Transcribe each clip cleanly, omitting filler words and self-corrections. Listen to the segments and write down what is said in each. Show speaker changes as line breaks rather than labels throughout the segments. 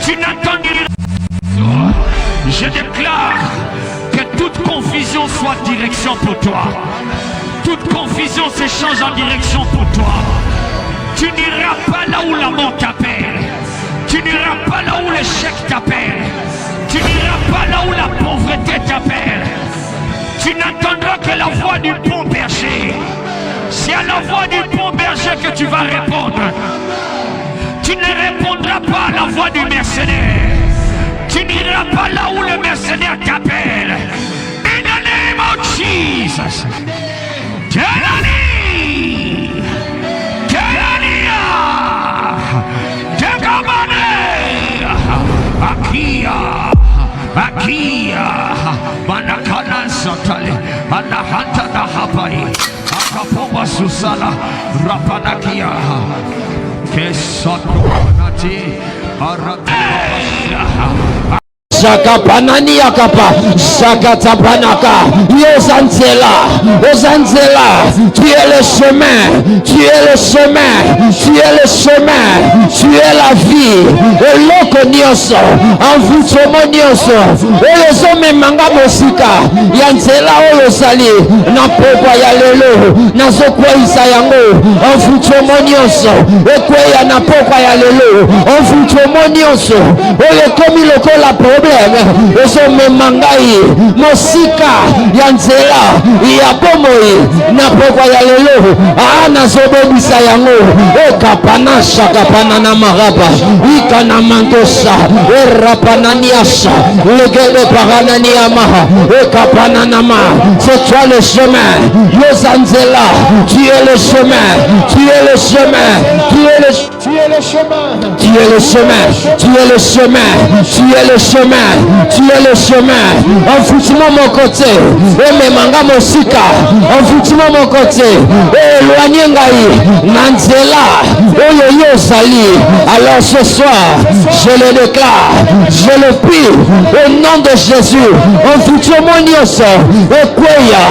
tu n'attendras. Je déclare que toute confusion soit direction pour toi. Toute confusion s'échange en direction pour toi. Tu n'iras pas là où la mort t'appelle. Tu n'iras pas là où l'échec t'appelle. Tu n'iras pas là où la pauvreté t'appelle. Tu n'attendras que la voix du bon berger. C'est à la voix du bon berger que tu vas répondre. Tu ne répondras pas à la voix du mercenaire. Tu n'iras pas là où le mercenaire t'appelle. In the name of Jesus. Kelani. Kelania. Tekamane. Akia. Akia. Manakana Santale. Anahanta na hapai. Akapoba susala. Rapanakia. Kesotomanati. Arata.
Jakapanani yakapa, Jakatapanaka, Yozanzela, Ozanzela, tu es le chemin, tu es le chemin, tu es le chemin, tu es la vie, Eloko Nyoso, Envoûtement Nyoso, Olozome Manga Mosika, Yanzela Olosali, Napokwa ya lelo, Nazokwa Isayango, Envoûtement Nyoso, Ekweya Napokwa ya lelo, Envoûtement Nyoso, Olekomi lokola problème. Ozome mangai mosika ya nzela ya bomoi na pokwa ya lelo nazobebisa yango ekapana shakapana na maraba ikana mandosa erapananiasha legele parananiama ekapana nama. C'est toi le chemin Yozanzela, tu es le chemin, tu es le chemin, tu es le chemin, tu es le chemin, tu es le chemin, tu es le chemin, tu es le chemin. Envoûtement mon côté, et mes mangas mosika, envoûtement mon côté, et éloignez ngai, nanzela, oyo yo sali. Alors ce soir, je le déclare, je le prie, au nom de Jésus, envoûtement nyoso, ekweya,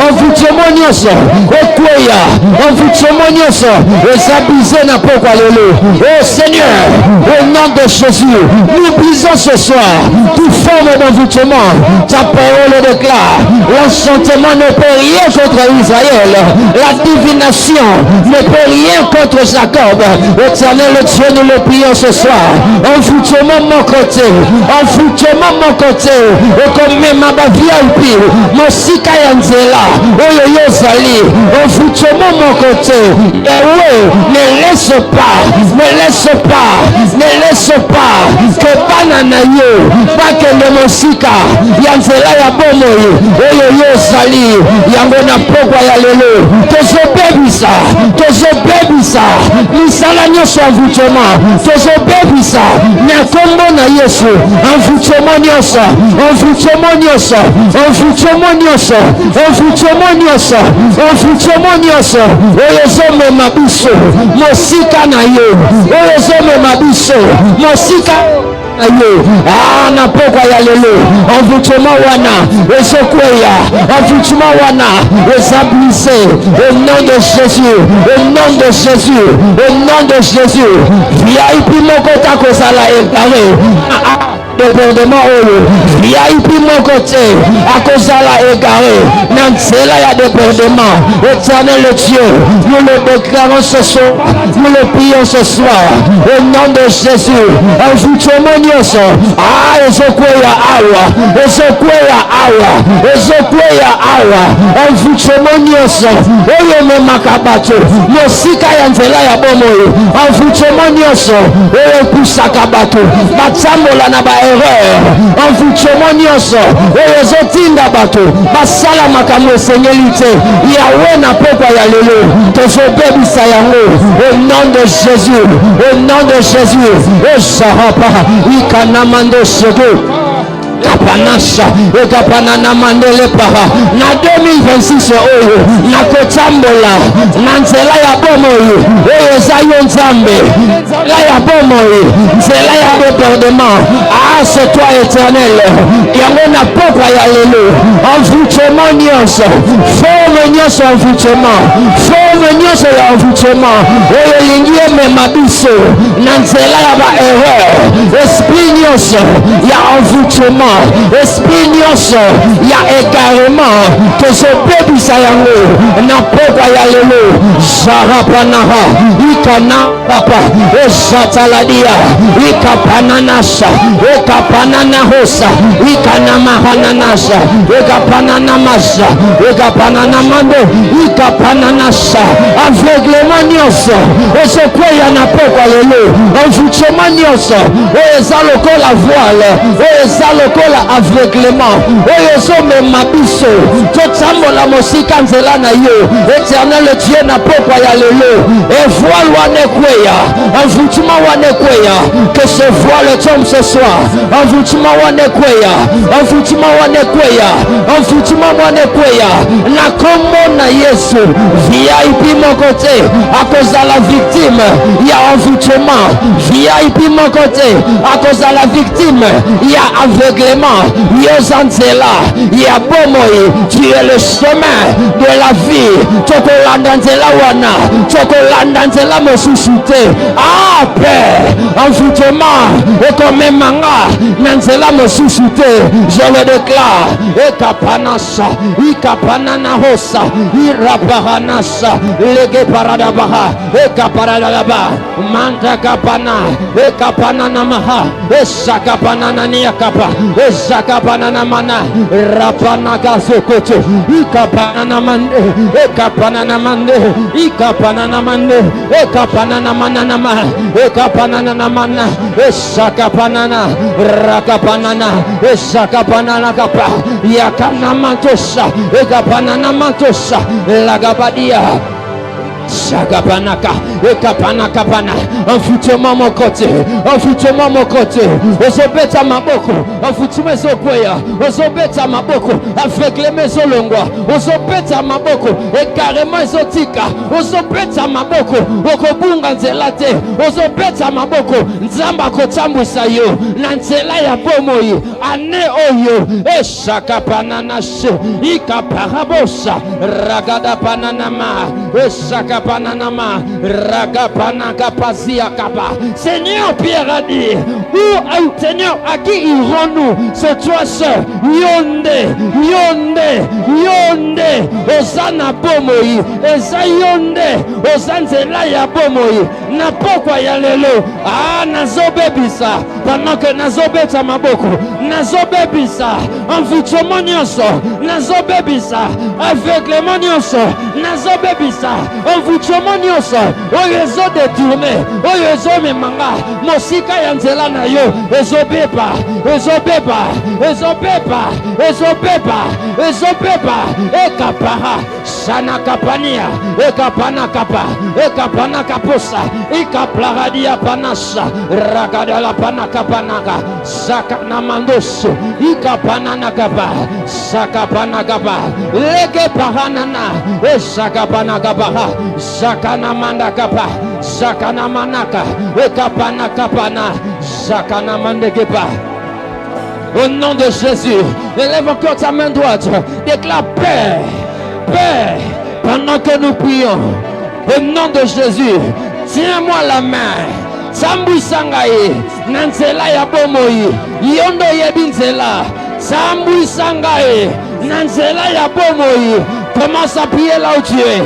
envoûtement nyoso, ekweya, envoûtement nyoso, ezabise na pokwa lelo. Oh Seigneur, au nom de Jésus, nous brisons ce soir toute forme d'envoûtement. Ta parole déclare, l'enchantement ne peut rien contre Israël, la divination ne peut rien contre Jacob. Éternel Dieu, nous le prions ce soir. Envoûtement mon côté, envoûtement mon côté, et comme même ma VIP, mon sika yanzela, oyo yozali, envoûtement mon côté. Et oui, ne laisse pas, ne laisse pas, ne laisse pas que banana yo, pas que le mosika yanzela ya bomoi, oyo yozali, yango na pokwa ya lelo, tozobebisa, tozobebisa, misala nyonso envoûtement, tozobebisa, na kombo na Yesu, envoûtement nyonso, envoûtement nyonso, envoûtement nyonso, envoûtement nyonso, envoûtement nyonso, oyo zomema biso, mosika na yo, oyo zomema biso, mosika ayo na pokwa ya lelo, envoûtement wana ezokweya, envoûtement wana ezablisé, au nom de Jésus, au nom de Jésus, au nom de Jésus. VIP moko takozala égaré débordement oyo, VIP mon côté akozala égaré na nzela ya débordement. Éternel Dieu, nous le déclarons ce soir, nous le prions ce soir, au nom de Jésus. Envoûtement nyonso ezokweya awa, ezokweya awa, ezokweya awa, envoûtement nyonso oyo memaka bato mosika ya nzela ya bomoi, envoûtement nyonso oyo epusaka bato batambola na erreur, envoûtement nyonso oyo ezotinda bato basala makambo esengeli te. Yawe na pokwa ya lelo tozobebisa yango au nom de Jésus, au nom de Jésus. Esarapa ikanamando sego kapanasha ekapanana mandele para na 2026 oyo nakotambola na nzela ya bomoi oyo eza yo nzambe, nzela ya bomoi, nzela ya débordement. C'est toi éternel, yango na pokwa ya lelo, envoûtement nyonso, forme nyonso envoûtement, forme nyonso ya envoûtement oyo lingi emema biso na nzela ya ba erreur, esprit nyonso ya envoûtement, esprit nyonso ya égarement, tozobebisa yango na pokwa ya lelo. Zarapanaha ikana papa esataladia ikapananasa ikapananahosa ikanamahananasa ikapananamasa ikapananamando ikapananasa aveuglement nyonso ezokwea na pokwa lelo, envoûtement nyonso oyo eza lokola voile, oyo eza lokola aveuglement, oyo ezomema biso totambola mosika nzela na yo. Éternel Dieu na pokwa ya lelo evoile wana ekweya, envoûtement wana ekweya, que ce voile tombe ce soir, envoûtement wana ekweya, envoûtement wana ekweya, envoûtement wana ekweya na kombo na Yesu. VIP moko te akozala victime ya envoûtement, VIP moko te akozala victime ya aveuglement. Yoza nzela ya bomoi, tu es le chemin de la vie. Tokolanda nzela wana, tokolanda nzela mosusu te. Ah Père, envoûtement ekomemanga na nzela mosusu te. Je le déclare. Ekapanasa ikapanana hosa irapahanasa lege paradabaha ekaparadaba manta kapana ekapanana maha esakapanana niakapa esakapanana mana rapana gazokoto ikapanana mande ekapanana mande ikapanana mande ekapanana manana ma ekapanana mana esakapanana rakapanana esakapanana kapa yakana mantosa ekapanana mantosa lagabadia Shagabanaka, Ekapanakapana, envoûtement mon côté, envoûtement mon côté, Osobeta Maboko, envoûtement Sopoya, Osobeta Maboko, aveugler mes olongwa, Osobeta Maboko, et carrément Zotika, Osobeta Maboko, Okobunga Zelate, Osobeta Maboko, Nzamba Kotambu Sayo, Nansela ya Bomoi, Ane Oyo, Eshakapananash, Ikaparabosa, Ragada Pananama, Eshaka Pananama, Ragapana Pazia Kaba. Seigneur, Pierre a dit, où Seigneur, à qui irons-nous? C'est toi seul. Yonde, Yonde, Yonde, Osana Bomoi, Eza Yonde, Osanzela ya Bomoi, Napokwa ya lelo, ah, Nazobebisa, pendant que Nazobeta Maboko, Nazobebisa, envoûtement nyonso, Nazobebisa, aveuglement nyonso, Nazobebisa, envoûtement nyonso, oyo ezo détourné, oyo ezo memanga, mosika ya nzela na yo, ezobeba, ezobeba, ezobeba, ezobeba, ezobeba, ekapara, sana kapania, ekapana kapa, ekapana kaposa, ikaplaradia panasa, ragadala panakapanaka, sakana mandoso, ikapana kapa, sakapana kapa, lege paranana, esakapana kapa, sakana mandakapa, sakana manaka, ekapana kapana, sakana mandekepa. Au nom de Jésus, élève encore ta main droite, déclare Père, Père, pendant que nous prions, au nom de Jésus, tiens-moi la main. Sambu sangai, nansela ya bomoi, yondo yebinzela, sambu sangai, nansela ya bomoi. Commence à prier là où tu es.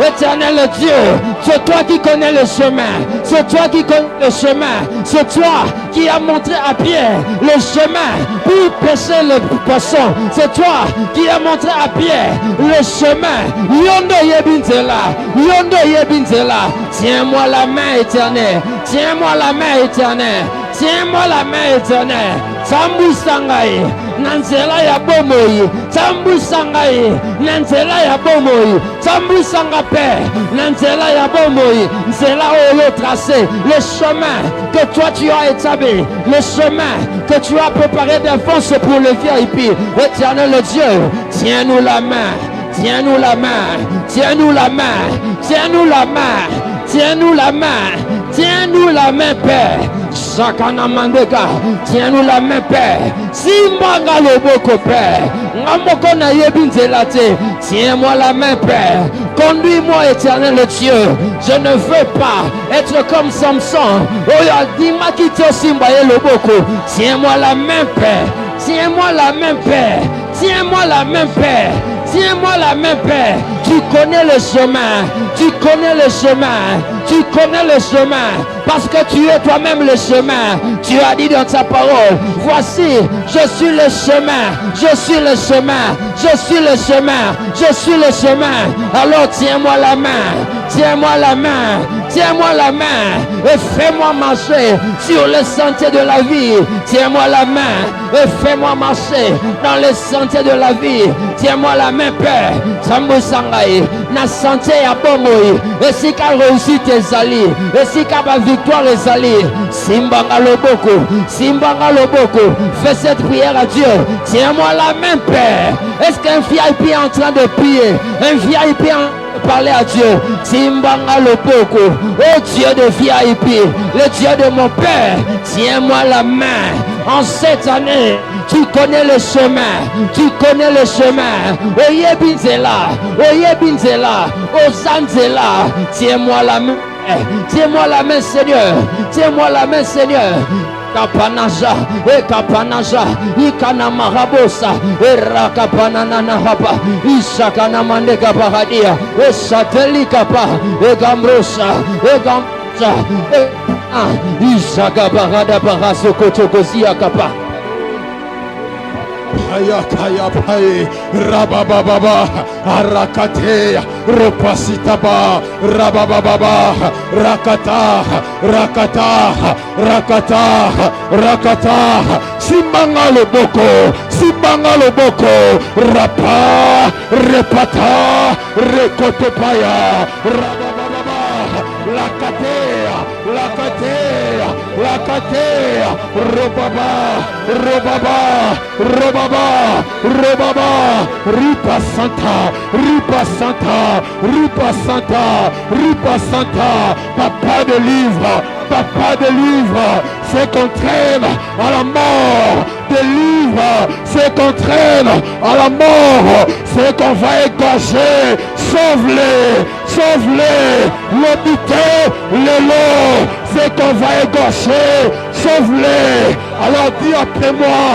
Éternel Dieu, c'est toi qui connais le chemin. C'est toi qui connais le chemin. C'est toi qui as montré à Pierre le chemin pour pêcher le poisson. C'est toi qui as montré à Pierre le chemin. Yondo yebinzela, yondo yebinzela. Tiens-moi la main éternelle. Tiens-moi la main éternelle. Tiens-moi la main éternelle. Sambu sangai, nansela ya bomoi. Sambu sangai, nansela ya bomoi. Sambu sanga père, nansela ya bomoi. Nzela olo tracé, le chemin que toi tu as établi, le chemin que tu as préparé d'avance pour le VIP. Éternel Dieu, tiens-nous la main. Tiens-nous la main, tiens-nous la main, tiens-nous la main, tiens-nous la main, tiens-nous la main, Père. Sakana Mandeka, tiens-nous la main, Père. Simbanga Loboko, Père. Ngamoko na yebinzela te. Tiens-moi la main, Père. Conduis-moi, éternel Dieu. Je ne veux pas être comme Samson. Oh, dis-moi qui te simbaye Loboko. Tiens-moi la main, Père. Tiens-moi la main, Père. Tiens-moi la main, Père. Tiens-moi la main, Père. Tu connais le chemin. Tu connais le chemin. Tu connais le chemin. Parce que tu es toi-même le chemin. Tu as dit dans ta parole, voici, je suis le chemin. Je suis le chemin. Je suis le chemin. Je suis le chemin. Alors tiens-moi la main. Tiens-moi la main. Tiens-moi la main. Et fais-moi marcher sur le sentier de la vie. Tiens-moi la main. Et fais-moi marcher dans le sentier de la vie. Tiens-moi la main, Père. Sambo Sangai. Na sentier ya bomoi. Et si qu'a réussi tes alliés. Et si qu'a ba victoire les alliés. Simbanga Loboko. Simbanga Loboko. Fais cette prière à Dieu. Tiens-moi la main, Père. Est-ce qu'un VIP est en train de prier? Un VIP parler à Dieu. Simbanga Loboko. Oh Dieu de VIP. Le Dieu de mon Père. Tiens-moi la main. En cette année, tu connais le chemin. Tu connais le chemin. Oye Binzela. Oye Binzela. Ozanzela. Tiens-moi la main. Tiens-moi la main, Seigneur. Tiens-moi la main, Seigneur. Kapanaja, Kapanaja, Ikana Marabosa, Rakapanana Hapa, Isakana Mandeka Paradia, Sateli Kapa, Gambrosa, Gamsa, Isaka Barada Baraso Kotokozia Kapa.
Kaya pai rabababa arakatea ropasitaba rabababa rakata simbanga loboko rapa repata rekotopaya rabababa lakatea robaba ripa santa papa de livre c'est qu'on traîne à la mort de livre c'est qu'on traîne à la mort c'est qu'on va égorger sauve-les l'obité les lots c'est qu'on va égorger sauve-les alors dis après moi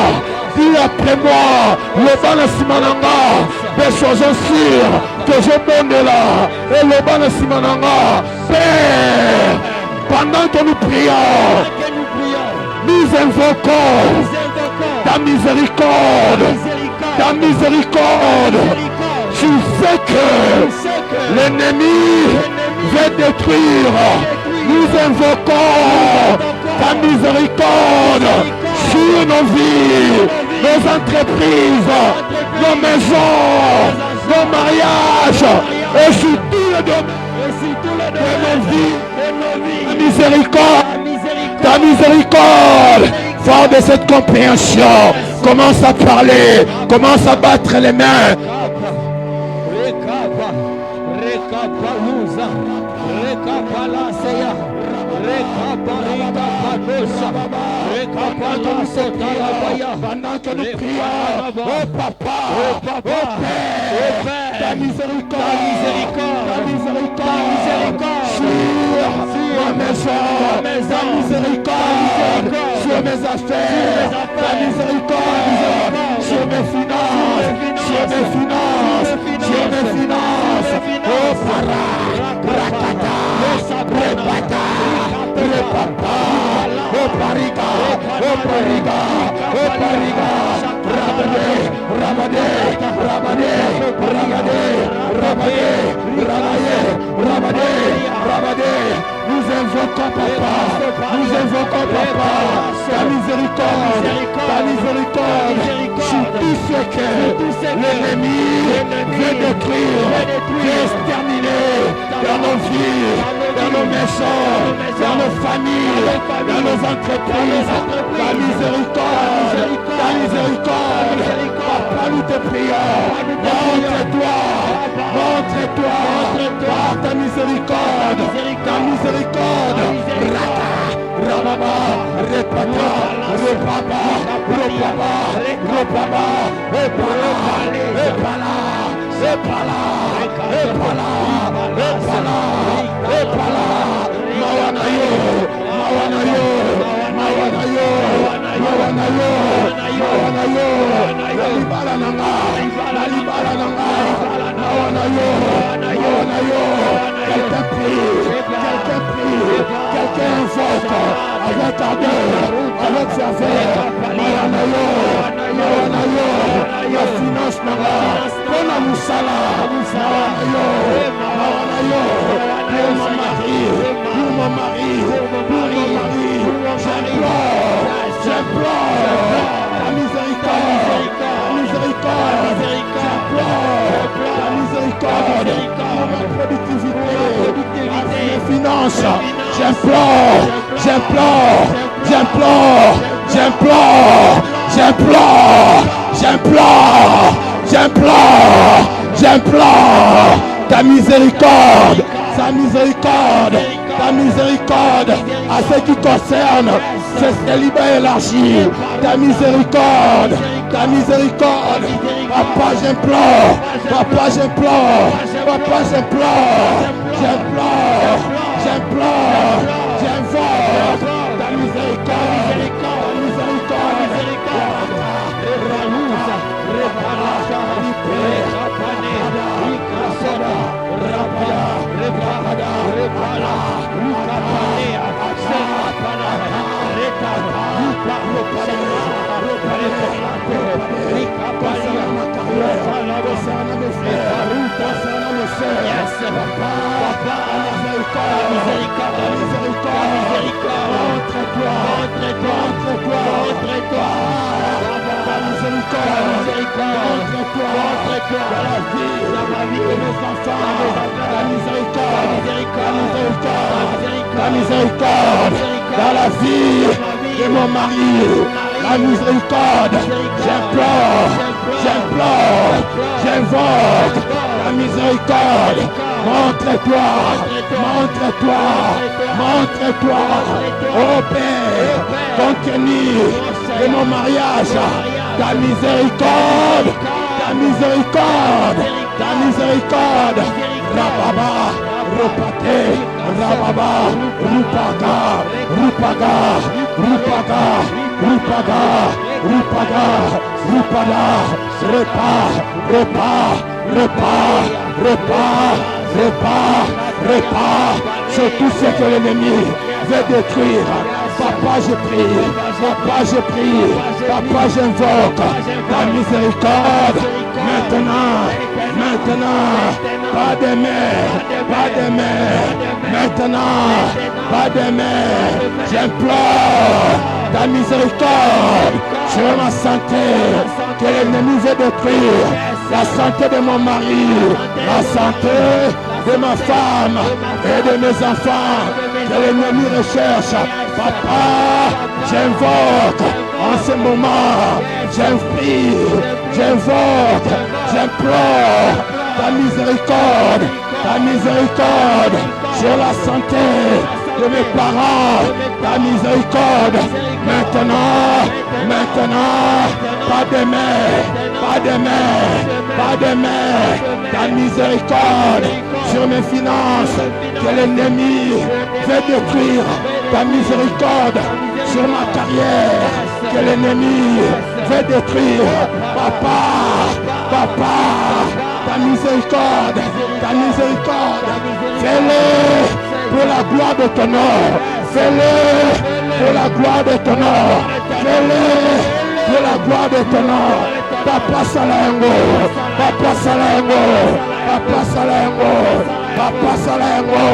le bana simananga des choses sûres que je monte là et le bana simananga Père pendant que nous prions nous invoquons ta miséricorde tu sais que l'ennemi veut détruire nous invoquons ta miséricorde sur nos vies, nos entreprises, nos maisons, nos mariages et sur tout le domaine de nos vies. Ta miséricorde, fort de cette compréhension, commence à parler, commence à battre les mains. Pendant que nous prions, oh papa, oh Père, ta miséricorde, sur ma maison, ta miséricorde, sur mes affaires, ta miséricorde, sur mes finances, oh para, rakata, repata, oh pariga, nous invoquons papa, ta miséricorde, sur tout ce que l'ennemi veut détruire, veut exterminer dans nos vies, dans nos maisons, dans nos familles, dans nos entreprises. Ta miséricorde, papa, nous te prions, montre-toi, par ta miséricorde, Rababa, repata, repapa, repapa, repapa, epala, epala, epala, epala, epala, epala, mawanayo, mawanayo, mawanayo, mawanayo, mawanayo, nalibala nanga, nalibala nanga, mawanayo, mawanayo, quelqu'un prie, quelqu'un prie, quelqu'un invoque, avec ardeur, avec ferveur, mawanayo, mawanayo, la finance nanga, pona musala, mawanayo, mawanayo, pour mon mari, pour mon mari, pour mon mari, j'implore, la miséricorde, la miséricorde, j'implore, la miséricorde, pour ma productivité, mes finances, j'implore, j'implore, j'implore, j'implore, j'implore, j'implore, j'implore, j'implore, ta miséricorde, ta miséricorde, ta miséricorde à ce qui concerne ce célibat élargi, ta miséricorde, ta miséricorde, papa j'implore, papa j'implore, papa j'implore, j'implore, j'implore, j'invoque ta miséricorde, ta miséricorde, la miséricorde dans la vie de mon mari, la miséricorde, j'implore, j'implore, j'invoque la miséricorde, montre-toi, montre-toi, montre-toi, ô Père, contenir de mon mariage, ta miséricorde, ta miséricorde, ta miséricorde, Rababa, Rupate, Rababa, Rupaga, Rupaga, Rupaga, Rupaga, Rupaga, Rupada, Repa, Repa, Repa, Repa, Repa, Repa, sur tout ce que l'ennemi veut détruire. Papa, je prie, papa, je prie, papa, j'invoque ta miséricorde. Maintenant, maintenant, pas de mer, pas de mer, maintenant, pas de mer, j'implore ta miséricorde sur ma santé, que l'ennemi veut détruire, la santé de mon mari, la santé de ma femme et de mes enfants, que l'ennemi recherche. Papa, j'invoque en ce moment, j'invoque, j'implore ta miséricorde sur la santé de mes parents, ta miséricorde, maintenant, pas de mer, pas de mer, pas de mer, ta miséricorde sur mes finances, que l'ennemi veut détruire, ta miséricorde sur ma carrière, que l'ennemi veut détruire, papa, ta miséricorde, fais-le pour la gloire de ton nom, fais-le pour la gloire de ton nom, fais-le pour la gloire de ton nom, Papa Salengo, Papa Salengo, Papa Salengo, Papa Salengo,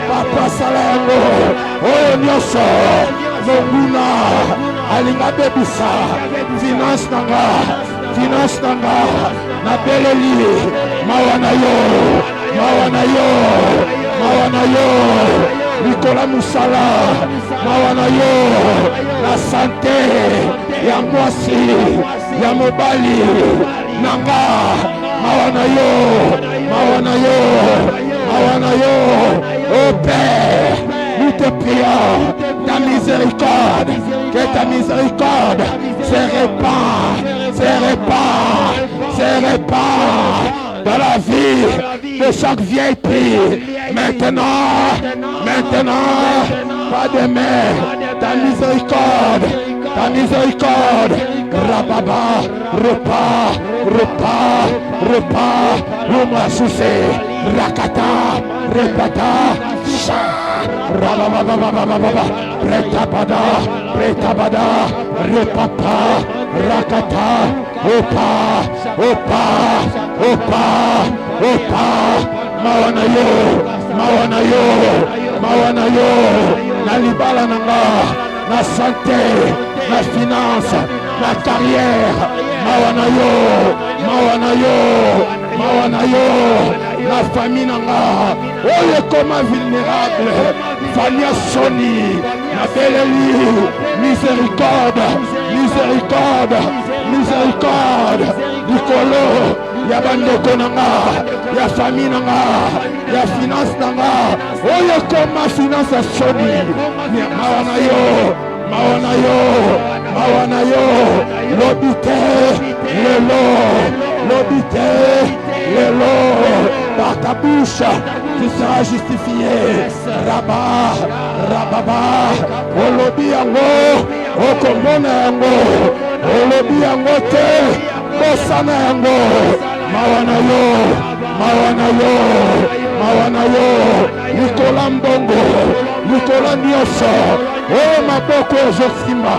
Papa Salengo, oh nyoso, Monguna, Alinga Bebisa, finance nanga, Nabeleli, Mawanayo, Nicolas Moussala, Mawanayo, la santé, ya mwasi, ya mobali, nanga, Mawanayo, oh Père, nous te prions, ta miséricorde, ta miséricorde se répand dans la vie de chaque vieille fille. Maintenant, pas de mer, ta miséricorde, Rababa, repas, Oumassoussé, Rakata, Repata, Rababa, Pretabada, Repapa, Rakata, Opa, Mawanayo, na libala nanga, na santé, na finance, na carrière, Mawanayo, la famille nanga, oye comme vulnérable, famille Sony, na beleli, miséricorde, Nicolo, ya bandeko nanga, ya famille nanga, ya finance nanga, oye comme finance Sony, Mawanayo, l'obité, Lelo, par ta bouche, tu seras justifié. Rababa, Olobi yango, Okomona yango, Olobi yango te, Bosana yango, Mawanayo, Nicolas Mbongo, Nicolas Nyoso, oh maboko Josimba,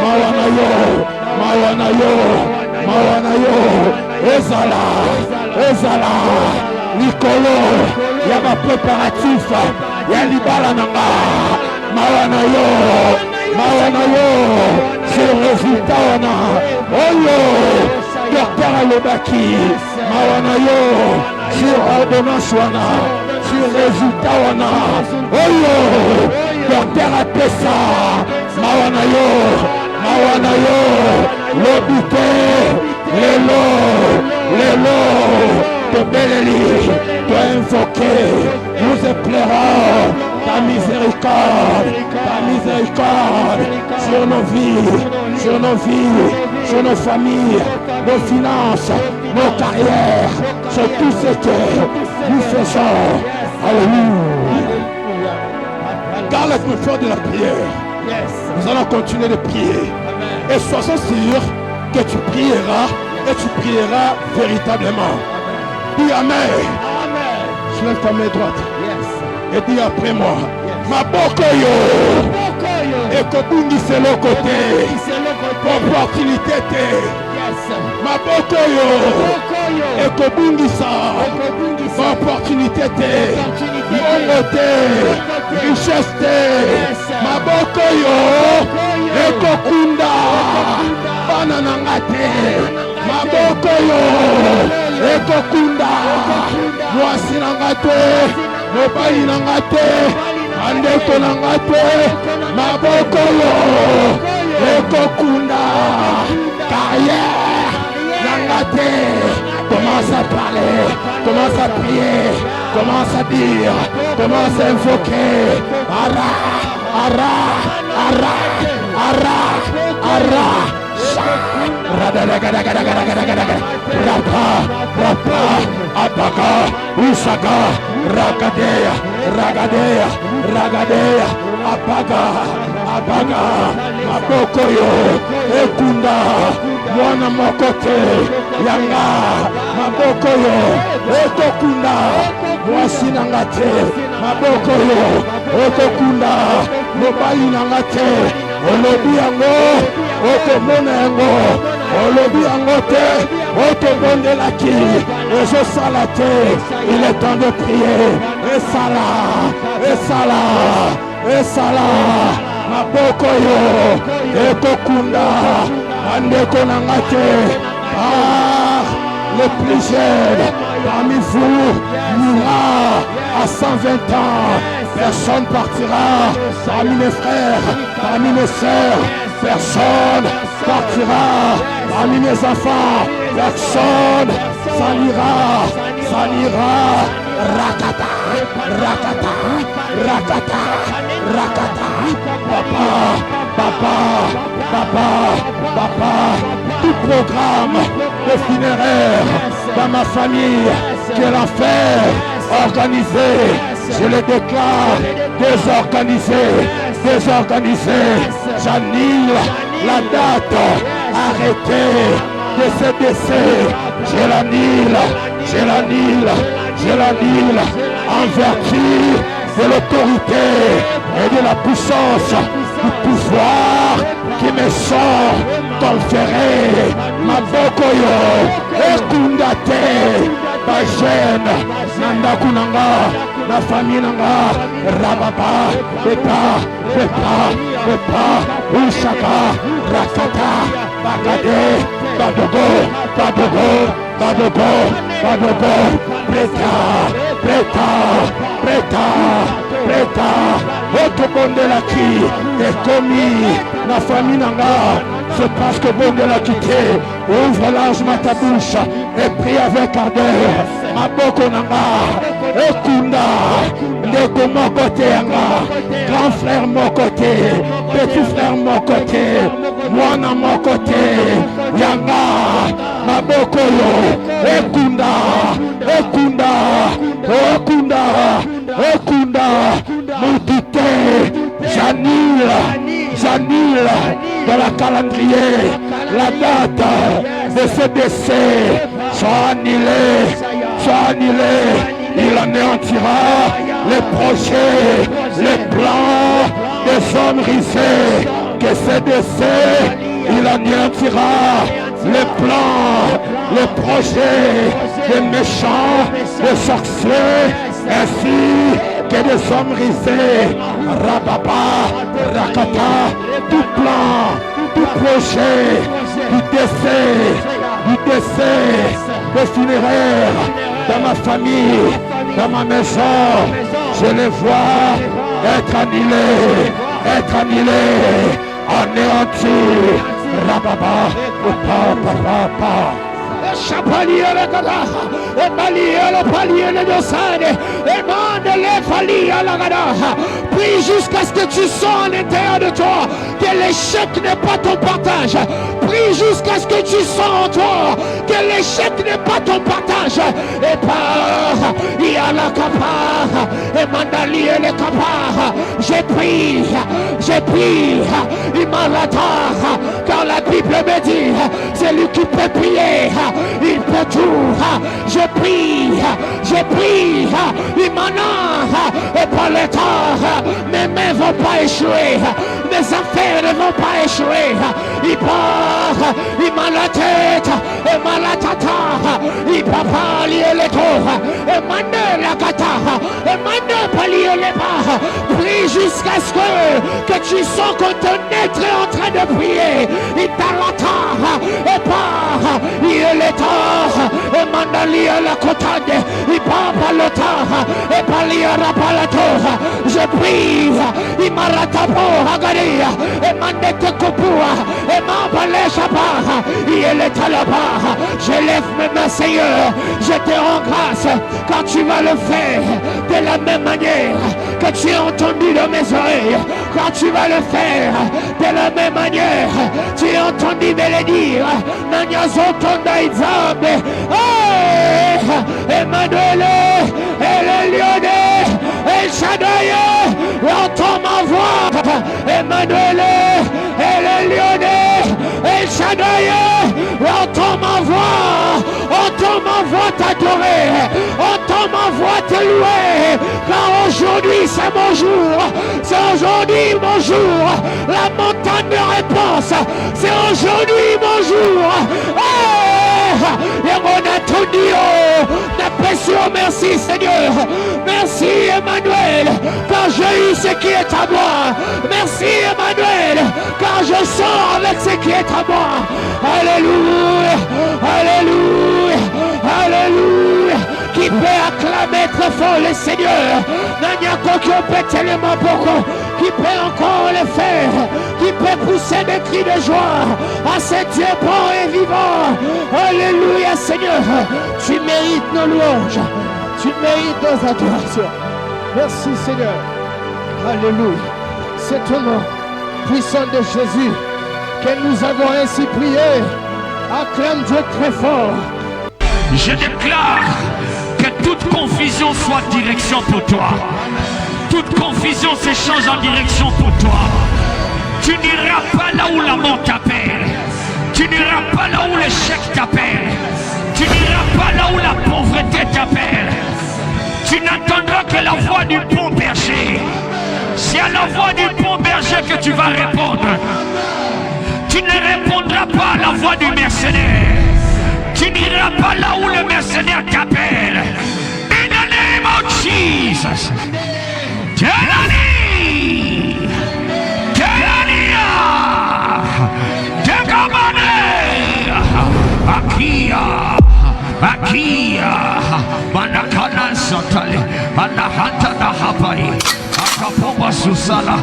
Mawanayo, Ezala, Nicolo, yaba préparatif, ya libala nanga, Mawanayo, c'est le résultat wana, oyo, docteur Alobaki, Mawanayo, sur ordonnance wana, sur résultat wana, oyo, docteur Apessa, Mawanayo, l'obité, Lélo, te beleli, te invoquer, nous éclairons ta miséricorde sur nos vies, sur nos familles, nos finances, nos carrières, sur tout ce que nous faisons. Alléluia. Dans l'atmosphère de la prière, nous allons continuer de prier. Et sois sûr que tu prieras et tu prieras véritablement. Dis Amen. Je lève ta main droite et dis après moi. Mabokoyo et kobungise le côté. Opportunité te. Mabokoyo et kobungisa. Opportunité te. Mongote. Richesse te. Mabokoyo et kokunda. Bananangate. Mabokoyo et kokunda. Mwasi nangate. Mobali nangate. Andeko nangate. Mabokoyo et kokunda. Carrière nangate. Commence à parler, commence à prier, commence à dire, commence à invoquer. Ara. Rapa, Abaga, Usaga, Ragadea, Abaga, Mabokoyo, Ekunda, Mwana Mokote, Yanga, Mabokoyo, Ekokunda, Mwasi Nangate, Mabokoyo, Ekokunda, Mobali Nangate, Olobi yango, Okomona yango, Olobi yango te, Otobondelaki, Ezosalate, il est temps de prier, Esala, Mabokoyo, Ekokunda, Andeko Nangate, le plus jeune parmi vous mourra à 120 ans. Personne partira parmi mes frères, parmi mes sœurs. Personne partira parmi mes enfants. Personne s'allira. Rakata. Papa, Papa, tout programme de funéraire dans ma famille, que l'enfer organisé, je le déclare désorganisé. J'annule la date arrêtée de ce décès. Je l'annule en vertu de l'autorité et de la puissance du pouvoir qui me sont conférés. Mabokoyo ekundate bajene nandakunanga na famille nanga rababa pepa ushaka rakata bagade badogo preta otobondelaki ekomi na famille nanga. C'est parce que bon de la quitter. Ouvre largement ta bouche et prie avec ardeur. Maboko nanga, ekunda, ndeko mon côté anga, grand frère mon côté, petit frère mon côté, moi na mon côté, yanga, maboko yo, ekunda, moutite, j'annule dans la calendrier la date de ce décès. Soit annulé, il anéantira les projets, les plans des hommes risés. Que ce décès, il anéantira les plans, les projets des méchants, des sorciers, ainsi que des hommes risés. Rababa, rakata, tout plan, tout projet du décès, des funéraires dans ma famille, dans ma maison, je les vois être annulés, anéantis. Rababa, papa. Chapalier le gada, et balier le palier le dosane, et mande les falier la gada. Prie jusqu'à ce que tu sens à l'intérieur de toi que l'échec n'est pas ton partage. Prie jusqu'à ce que tu sens en toi que l'échec n'est pas ton partage. Et par, il y a la capa, et mandalier le capa. J'ai pris, il m'a l'attard, car la Bible me dit, c'est lui qui peut prier. Il peut tout. J'ai pris, il m'en a, et par le temps, mes mains vont pas échouer, mes affaires ne vont pas échouer. Il part, il m'a la tête, et m'a la tata, il va pas lier les tours, et m'a la kata, et m'a pas lier les bas. Prie jusqu'à ce que tu sens que ton être est en train de prier. Il t'arrête, et part, il est le temps, et m'a lié la cotade, il part par le temps, et par lier la palato. Je prie, il m'a ratapo, agaria, et m'a nette coupua, et m'a balé chapa, il est l'état là-bas. Je lève mes mains, Seigneur, je te rends grâce, quand tu vas le faire de la même manière que tu as entendu dans mes oreilles, quand tu vas le faire de la même manière, tu as entendu me le dire, Nanyazotonda Izambe, Emmanuel, et le Lyonnais, et Shaddai, entends ma voix, Emmanuel, et le Lyonnais, et Shaddai, entends ma voix t'adorer, entends ma voix te louer, car aujourd'hui c'est mon jour, c'est aujourd'hui mon jour, la montagne de réponse, c'est aujourd'hui mon jour. Et mon Antonio, merci Seigneur, merci Emmanuel, car j'ai eu ce qui est à moi. Merci Emmanuel, car je sors avec ce qui est à moi. Alléluia, alléluia, alléluia. Qui peut acclamer très fort le Seigneur? Qui peut encore le faire? Qui peut pousser des cris de joie à ce Dieu bon et vivant? Alléluia Seigneur, tu mérites nos louanges, tu mérites nos adorations. Merci Seigneur. Alléluia. C'est ton nom puissant de Jésus que nous avons ainsi prié. Acclame Dieu très fort.
Je déclare que toute confusion soit direction pour toi. Toute confusion s'échange en direction pour toi. Tu n'iras pas là où la mort t'appelle. Tu n'iras pas là où l'échec t'appelle. Tu n'iras pas là où la pauvreté t'appelle. Tu n'attendras que la voix du bon berger. C'est à la voix du bon berger que tu vas répondre. Tu ne répondras pas à la voix du mercenaire. Tu n'iras pas là où le mercenaire t'appelle. In the name of Jesus. Telani. Telania. Degamane. Akia. Akia. Manakana Sotale. Manahata na Hapai. Akapomba Susala.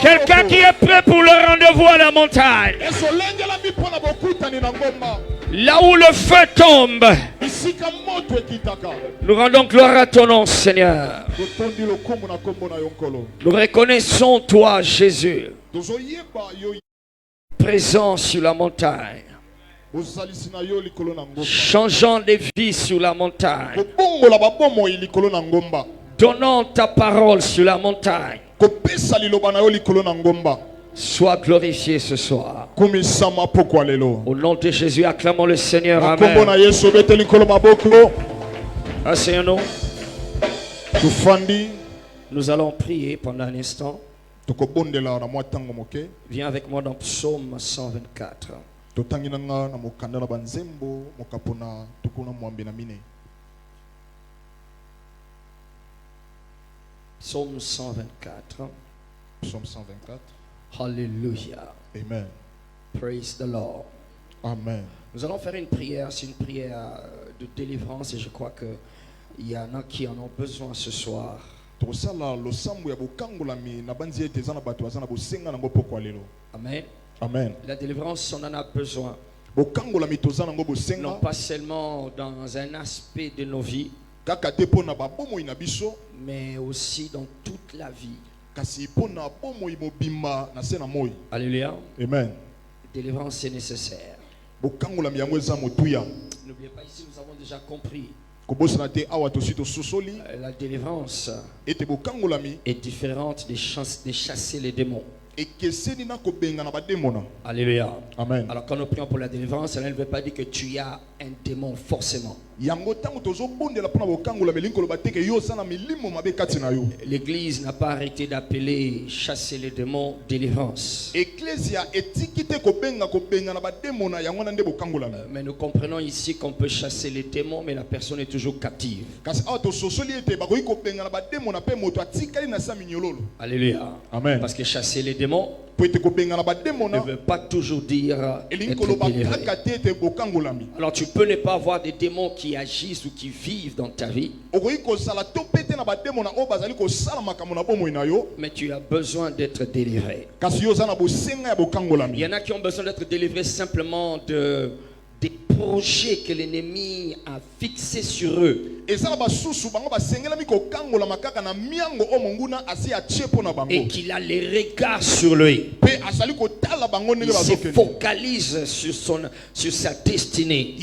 Quelqu'un qui est prêt pour le rendez-vous à la montagne. Là où le feu tombe. Nous rendons gloire à ton nom, Seigneur. Nous reconnaissons toi, Jésus, présent sur la montagne, changeant des vies sur la montagne, donnant ta parole sur la montagne. Sois glorifié ce soir. Au nom de Jésus, acclamons le Seigneur. Amen. Asseyons-nous. Nous allons prier pendant un instant. Viens avec moi dans Psaume 124. Psaume 124.
Psaume 124.
Hallelujah.
Amen.
Praise the Lord.
Amen.
Nous allons faire une prière, c'est une prière de délivrance et je crois qu'il y en a qui en ont besoin ce soir. Amen.
Amen.
La délivrance, on en a besoin. Non pas seulement dans un aspect de nos vies, mais aussi dans toute la vie. Alléluia.
Amen.
Délivrance est nécessaire. N'oubliez pas, ici nous avons déjà compris. La délivrance est différente de chasser les démons. Alléluia.
Amen.
Alors quand nous prions pour la délivrance, cela ne veut pas dire que tu as un démon forcément. L'église n'a pas arrêté d'appeler chasser les démons délivrance. Mais nous comprenons ici qu'on peut chasser les démons, mais la personne est toujours captive. Alléluia.
Amen.
Parce que chasser les démons ne veut pas toujours dire être délivré. Alors tu peux ne pas avoir des démons qui agissent ou qui vivent dans ta vie, mais tu as besoin d'être délivré. Il y en a qui ont besoin d'être délivrés simplement des projets que l'ennemi a fixés sur eux. Et qu'il a les regards sur lui. Il se focalise sur sa destinée.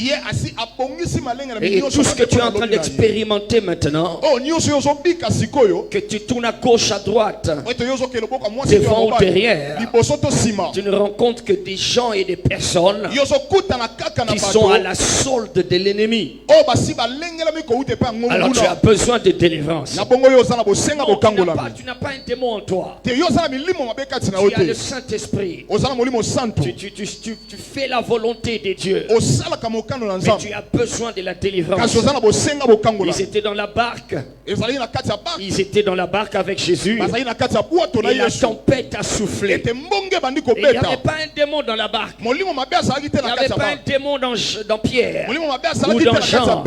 Et tout ce que tu es en train d'expérimenter maintenant, que tu tournes à gauche, à droite, devant ou derrière, tu ne rencontres que des gens et des personnes qui sont à la solde de l'ennemi. Alors tu as besoin de délivrance. Tu n'as pas un démon en toi. Tu as le Saint-Esprit. Tu fais la volonté de Dieu. Mais tu as besoin de la délivrance. Ils étaient dans la barque. Ils étaient dans la barque avec Jésus. Et la tempête a soufflé. Et il n'y avait pas un démon dans la barque. Il n'y avait pas un démon dans Pierre ou dans Jean.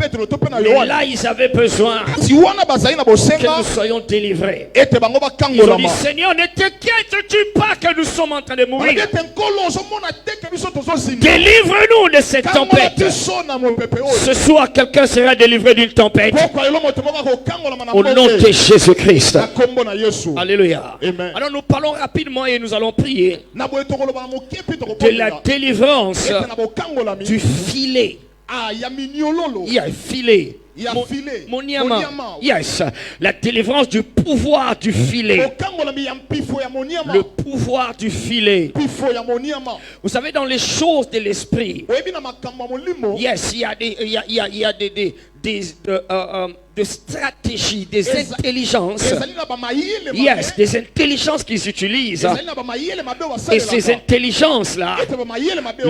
Mais là, ils avaient besoin que nous soyons délivrés. Ils ont dit, Seigneur, ne t'inquiète-tu pas que nous sommes en train de mourir.
Ete nkolo ozomona te ke biso tozozindima.
Délivre-nous de cette tempête. Ce soir, quelqu'un sera délivré d'une tempête. Au nom de Jésus-Christ. Alléluia.
Amen.
Alors nous parlons rapidement et nous allons prier de la délivrance du filet. Il y a un filet. Moniama. Yes. La délivrance du pouvoir du filet. Le pouvoir du filet. Vous savez, dans les choses de l'esprit, yes, il y a des stratégies, des intelligences. Yes, des intelligences qu'ils utilisent. Et ces intelligences-là,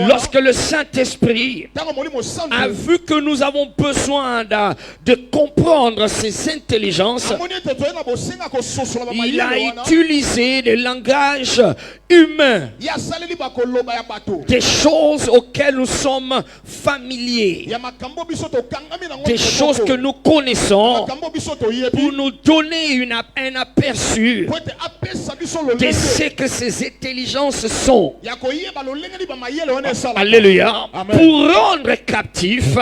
lorsque le Saint-Esprit a vu que nous avons besoin de comprendre ces intelligences, il a utilisé des langages humains, des choses auxquelles nous sommes familiers, des choses que nous connaissons, pour nous donner un aperçu de ce que ces intelligences sont. Alléluia. Pour rendre captif,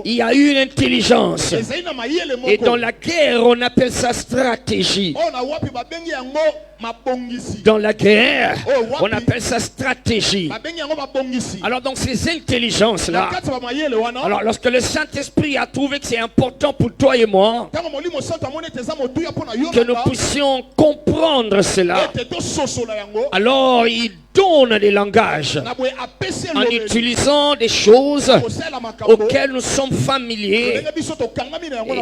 il y a une intelligence. Et dans la guerre, on appelle ça stratégie. Dans la guerre, on appelle ça stratégie. Alors donc ces intelligences-là, alors lorsque le Saint-Esprit a trouvé que c'est important pour toi et moi que nous puissions comprendre cela, alors il donne des langages en utilisant des choses auxquelles nous sommes familiers,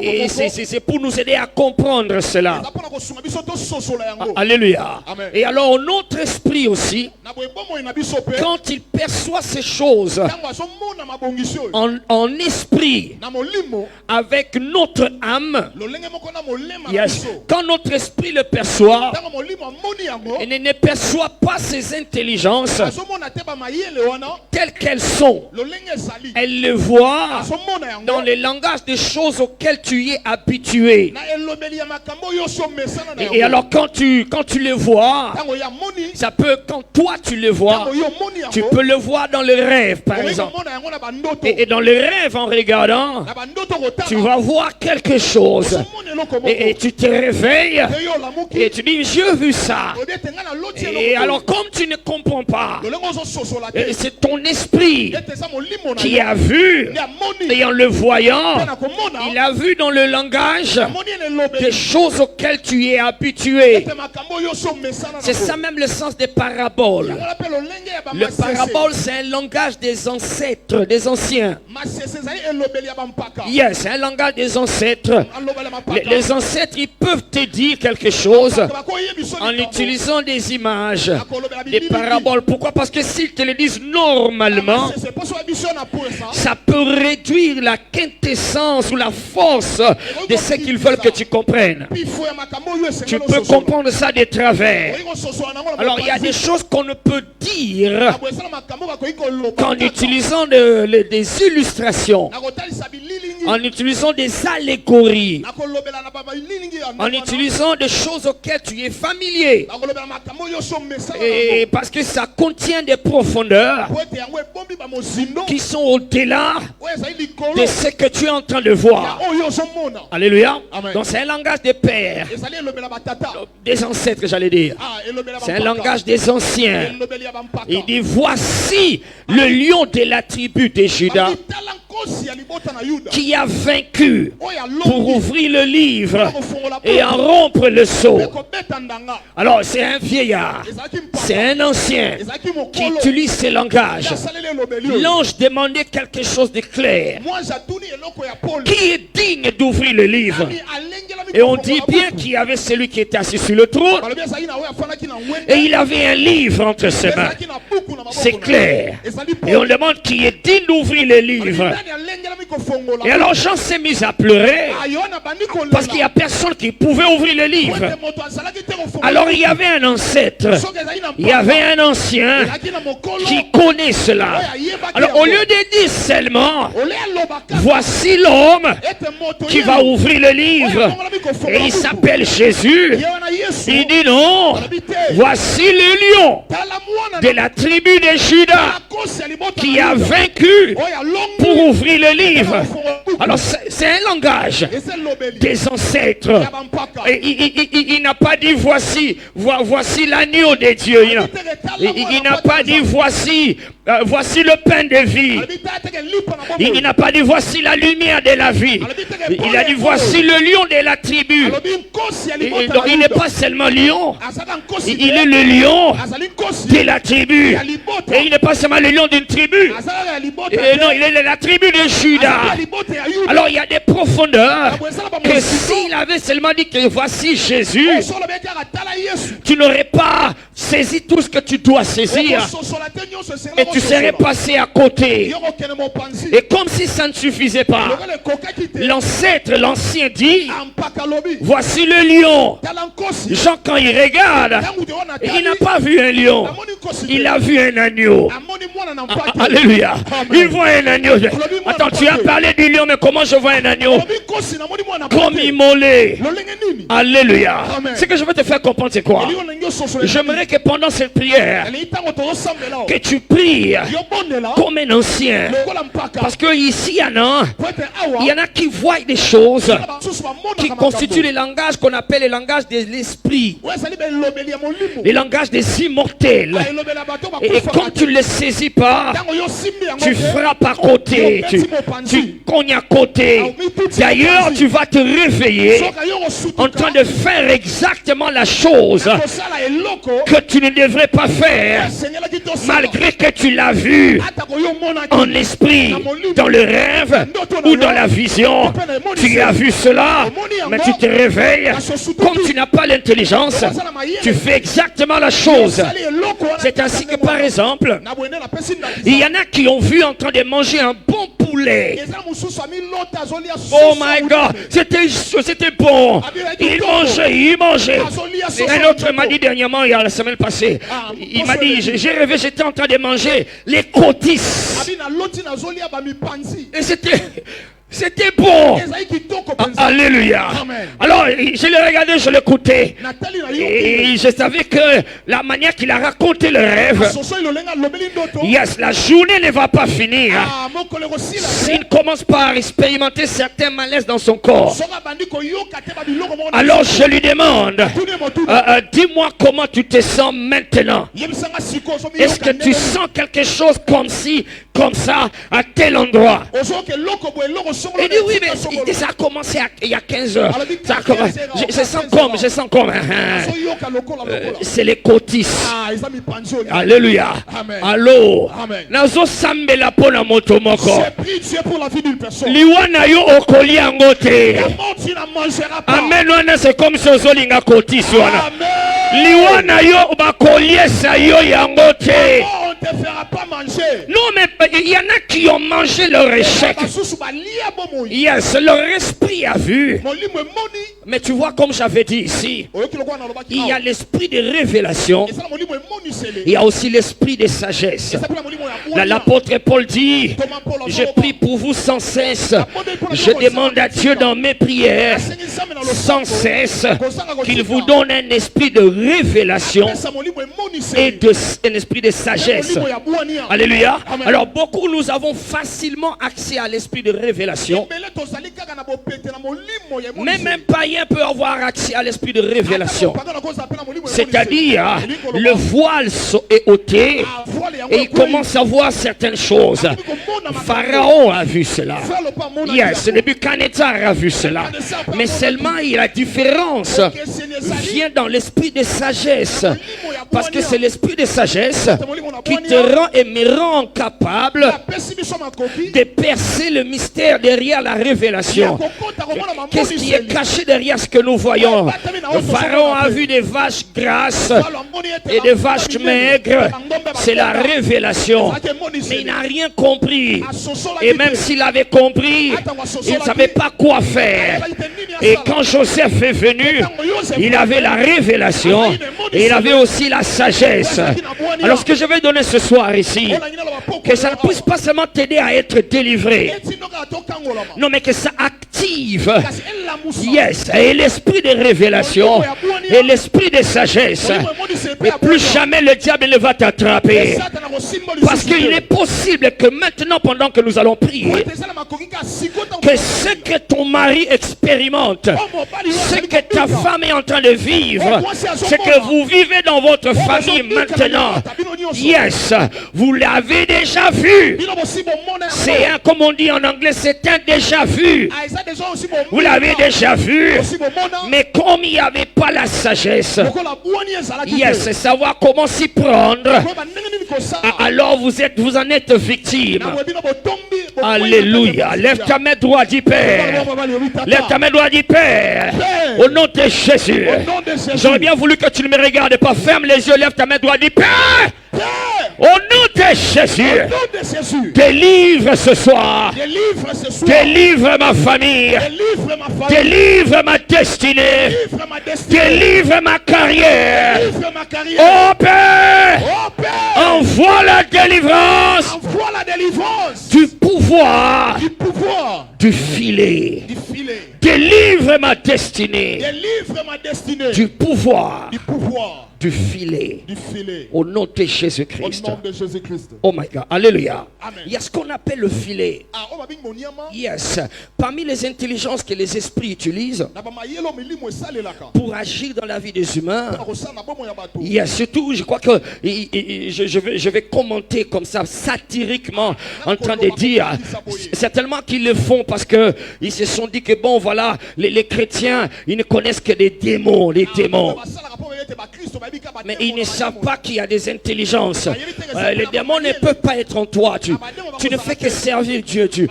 et c'est pour nous aider à comprendre cela. Alléluia. Et alors notre esprit aussi, quand il perçoit ces choses en esprit avec notre âme, yes, quand notre esprit le perçoit, il ne perçoit pas ces intelligences telles qu'elles sont. Elle le voit dans les langages des choses auxquelles tu y es habitué. Et alors quand tu le vois, ça peut, quand toi tu le vois, tu peux le voir dans le rêve par exemple. Et dans le rêve, en regardant, tu vas voir quelque chose. Et tu te réveilles et tu dis, j'ai vu ça. Et alors comme tu ne comprends pas, c'est ton esprit qui a vu, et en le voyant, il a vu dans le langage des choses auxquelles tu es habitué. C'est ça même le sens des paraboles. Le parabole, c'est un langage des ancêtres, des anciens. Yes, c'est un langage des ancêtres. Les ancêtres, ils peuvent te dire quelque chose en utilisant des images, des paraboles. Pourquoi? Parce que s'ils te le disent normalement, ça peut réduire la quintessence ou la force de ce qu'ils veulent que tu comprennes. Tu peux comprendre ça de travers. Alors il y a des choses qu'on ne peut dire qu'en utilisant des illustrations, en utilisant des allégories, en utilisant des choses auxquelles tu es familier. Et parce que ça contient des profondeurs qui sont au-delà de ce que tu es en train de voir. Alléluia. Donc c'est un langage des pères, des ancêtres, j'allais dire. C'est un langage des anciens. Il dit, voici le lion de la tribu de Juda qui a vaincu pour ouvrir le livre et en rompre le sceau. Alors c'est un vieillard, c'est un ancien qui utilise ce langage. L'ange demandait quelque chose de clair. Qui est digne d'ouvrir le livre? Et on dit bien qu'il y avait celui qui était assis sur le trône et il avait un livre entre ses mains. C'est clair. Et on demande qui est digne d'ouvrir les livres. Et alors Jean s'est mis à pleurer parce qu'il n'y a personne qui pouvait ouvrir les livres. Alors il y avait un ancêtre, il y avait un ancien qui connaît cela. Alors au lieu de dire seulement, voici l'homme qui va ouvrir le livre, et il s'appelle Jésus, il dit non, voici le lion de la tribu de Juda qui a vaincu pour ouvrir le livre. Alors c'est un langage des ancêtres. Et il n'a pas dit voici l'agneau de Dieu. Il n'a pas dit voici le pain de vie. Il n'a pas dit voici la lumière de la vie. Il a dit voici le lion de la tribu. Et donc, il n'est pas seulement lion, il est le lion de la tribu. Et il n'est pas seulement le lion d'une tribu. Et non, il est de la tribu de Juda. Alors il y a des profondeurs que s'il avait seulement dit que voici Jésus, tu n'aurais pas saisi tout ce que tu dois saisir. Et tu serais passé à côté. Et comme si ça ne suffisait pas, l'ancien dit, voici le lion. Jean, quand il regarde, il n'a pas vu un lion, il a vu un agneau. Alléluia. Il voit un agneau. Attends, tu as parlé du lion, mais comment je vois un agneau? Comme immolé. Alléluia. Ce que je veux te faire comprendre, c'est quoi? J'aimerais que pendant cette prière, que tu pries comme un ancien. Parce que ici, il y en a qui voient des choses qui constituent les langages qu'on appelle les langages de l'esprit. Les langages des immortels. Et quand tu ne les saisis pas, tu frappes à côté. Tu cognes à côté. D'ailleurs, tu vas te réveiller en train de faire exactement la chose que tu ne devrais pas faire, malgré que tu l'as vu en esprit, dans le rêve ou dans la vision. Tu as vu cela, mais tu te réveilles. Comme tu n'as pas l'intelligence, tu fais exactement la chose. C'est ainsi que par exemple, il y en a qui ont vu en train de manger un bon poulet. Oh my God, c'était bon. Il mangeait. Et un autre m'a dit dernièrement, il y a la semaine passée, il m'a dit, j'ai rêvé, j'étais en train de manger les cotis. Et c'était bon. Alléluia. Alors, je l'ai regardé, je l'ai écouté. Et je savais que la manière qu'il a raconté le rêve, yes, la journée ne va pas finir s'il ne commence pas à expérimenter certains malaises dans son corps. Alors, je lui demande, dis-moi comment tu te sens maintenant. Est-ce que tu sens quelque chose comme ça, à tel endroit? Il dit oui, mais ça a commencé il y a 15 heures. Je sens comme. C'est les cotis. Alléluia. Allô. Nazo sambela pona moto moko. Liwana yo okoli angote. Amen. Wana c'est comme si ozolinga cotis wana. Liwana yo bakoliesa yo yangote.
Ne fera pas manger.
Non, mais il y en a qui ont mangé leur échec. Yes, leur esprit a vu. Mais tu vois, comme j'avais dit ici, il y a l'esprit de révélation. Il y a aussi l'esprit de sagesse. L'apôtre Paul dit, je prie pour vous sans cesse. Je demande à Dieu dans mes prières sans cesse qu'il vous donne un esprit de révélation et un esprit de sagesse. Alléluia. Alors beaucoup nous avons facilement accès à l'esprit de révélation. Même un païen peut avoir accès à l'esprit de révélation. C'est-à-dire le voile est ôté et il commence à voir certaines choses. Pharaon a vu cela. Yes, Nebuchadnezzar a vu cela. Mais seulement la différence vient dans l'esprit de sagesse.
Parce que c'est l'esprit de sagesse qui te rend et me rend capable de percer le mystère derrière la révélation. Qu'est-ce qui est caché derrière ce que nous voyons? Le pharaon a vu des vaches grasses et des vaches maigres. C'est la révélation. Mais il n'a rien compris. Et même s'il avait compris, il ne savait pas quoi faire. Et quand Joseph est venu, il avait la révélation et il avait aussi la sagesse. Alors ce que je vais donner ce soir ici, que ça ne puisse pas seulement t'aider à être délivré, non mais que ça active, yes, et l'esprit de révélation et l'esprit de sagesse. Et plus jamais le diable ne va t'attraper. Parce qu'il est possible que maintenant, pendant que nous allons prier, que ce que ton mari expérimente, ce que ta femme est en train de vivre, ce que vous vivez dans votre famille maintenant, yes, vous l'avez déjà vu. C'est un, comme on dit en anglais, c'est un déjà vu. Vous l'avez déjà vu. Mais comme il n'y avait pas la sagesse, yes, savoir comment s'y prendre, alors vous en êtes victime. Alléluia. Lève ta main droite, dis Père. Lève ta main droite, dis Père. Au nom de Jésus. J'aurais bien voulu que tu ne me regardes pas. Ferme les yeux, lève ta main droite, dis Père. Au nom de Jésus. Délivre ce soir. Délivre ma famille. Délivre ma destinée. Délivre ma carrière. Oh Père. Envoie la délivrance. Du pouvoir. Du filet. Délivre ma destinée. Du pouvoir. Du filet. Au nom de Jésus-Christ. Oh my God. Alléluia. Il y a ce qu'on appelle le filet. Yes. Parmi les intelligences que les esprits utilisent pour agir dans la vie des humains. Yes. Surtout, je crois que je vais commenter comme ça, satiriquement, en train de dire, certainement qu'ils le font parce que ils se sont dit que bon, voilà, les chrétiens, ils ne connaissent que des démons, les démons. Mais ils ne savent pas qu'il y a des intelligences. Les démons ne peuvent pas être en toi. Tu ne fais que servir Dieu. Tu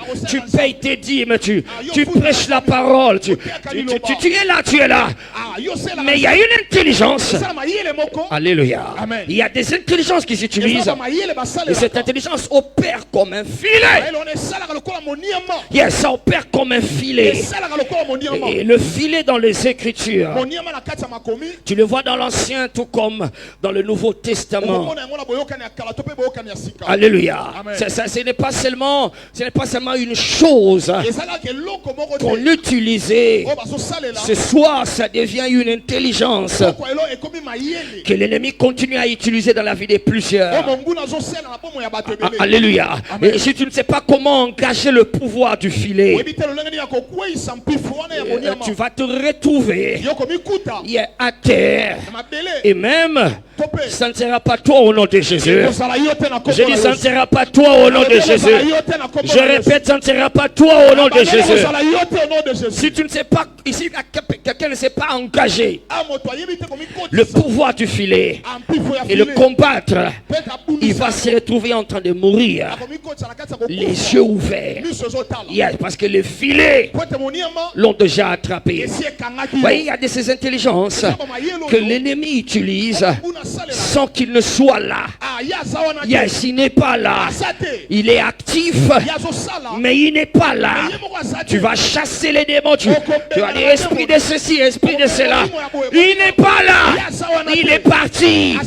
payes tes dîmes. Tu prêches la parole. Tu es là. Mais il y a une intelligence. Alléluia. Il y a des intelligences qui s'utilisent. Et cette intelligence opère comme un filet. Yes, ça opère comme un filet. Et le filet dans les Écritures, tu le vois dans l'Ancien tout comme dans le Nouveau Testament. Alléluia. Ce n'est pas seulement une chose qu'on utilisait. Ce soir, ça devient une intelligence que l'ennemi continue à utiliser dans la vie de plusieurs. Alléluia. Et si tu ne sais pas comment engager le pouvoir du filet, tu vas te retrouver à terre. Et même, ça ne sera pas toi au nom de Jésus. Je dis, ça ne sera pas toi au nom de Jésus. Je répète, ça ne sera pas toi au nom de Jésus. Si tu ne sais pas, ici, quelqu'un ne s'est pas engagé le pouvoir du filet et le combattre, il va se retrouver en train de mourir, les yeux ouverts. Parce que les filets l'ont déjà attrapé. Vous voyez, il y a de ces intelligences que l'ennemi utilise sans qu'il ne soit là. Yes, il n'est pas là. Il est actif, mais il n'est pas là. Tu vas chasser les démons. Tu vas dire esprit de ceci, esprit de cela. Il n'est pas là. Il est parti.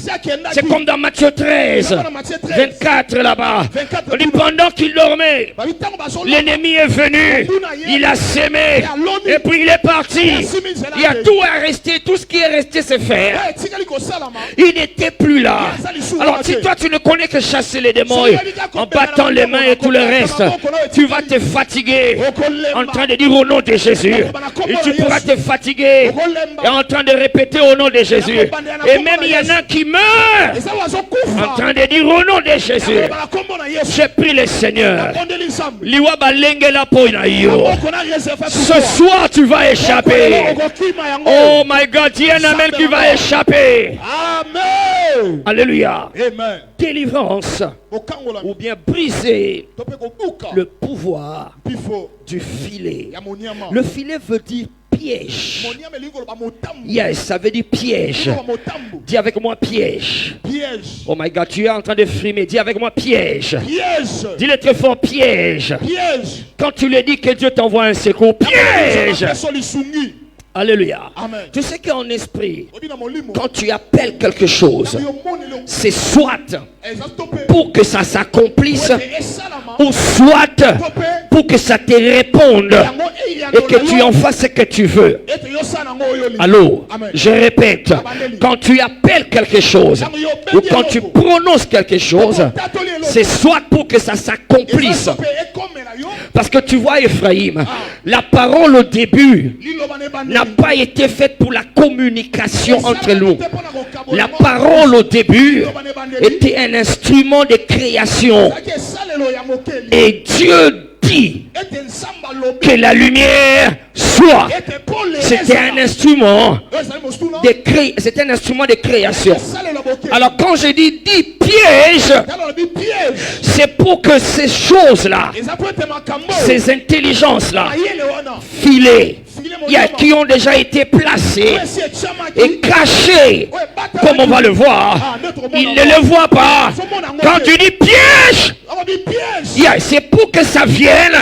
C'est comme dans Matthieu 13, 24 là-bas. On dit pendant qu'il dormait, l'ennemi est venu. Il a sémé. Et puis il est parti. Il y a tout à rester. Tout ce qui est resté, c'est faire. Il n'était plus là. Alors si toi tu ne connais que chasser les démons en battant les mains et tout le reste, tu vas te fatiguer en train de dire au nom de Jésus. Et tu pourras te fatiguer en train de répéter au nom de Jésus. Et même il y en a qui meurent en train de dire au nom de Jésus. J'ai pris le Seigneur. Ce soir tu vas échapper. Oh my God, il y a un amen qui va échapper. Alléluia.
Amen.
Délivrance
Bokangola.
ou bien briser
Tope kobuka.
le pouvoir
Pifo.
du filet.
Ya moniama.
Le filet veut dire piège.
Moniama lingo ba motambu.
Yes, ça veut dire piège.
Ba motambu.
Dis avec moi piège.
Piège.
Oh my God, tu es en train de frimer. Dis avec moi piège.
Piège.
Dis-le très fort, piège.
Piège.
Quand tu lui dis que Dieu t'envoie un secours, piège. Alléluia.
Amen.
Tu sais qu'en esprit,
Obina molimo.
quand tu appelles quelque chose,
Yo monelo.
c'est soit
Ezastope.
pour que ça s'accomplisse,
Esalama.
ou soit pour que ça te réponde et que tu en fasses ce que tu veux.
Ete yo sana ngo oyoli.
Allô,
Amen.
je répète, quand tu appelles quelque chose ou quand tu prononces quelque chose, c'est soit pour que ça s'accomplisse.
Ezastope ekomela yo.
Parce que tu vois Ephraïm, la parole au début n'a pas été faite pour la communication entre nous. La parole au début était un instrument de création. Et Dieu dit que la lumière soit. C'était un instrument c'était un instrument de création. Alors quand je dis piège, c'est pour que ces choses-là, ces intelligences-là, filées, qui ont déjà été placées et cachées, comme on va le voir, ils ne le voient pas. Quand tu dis piège, c'est pour que ça vienne,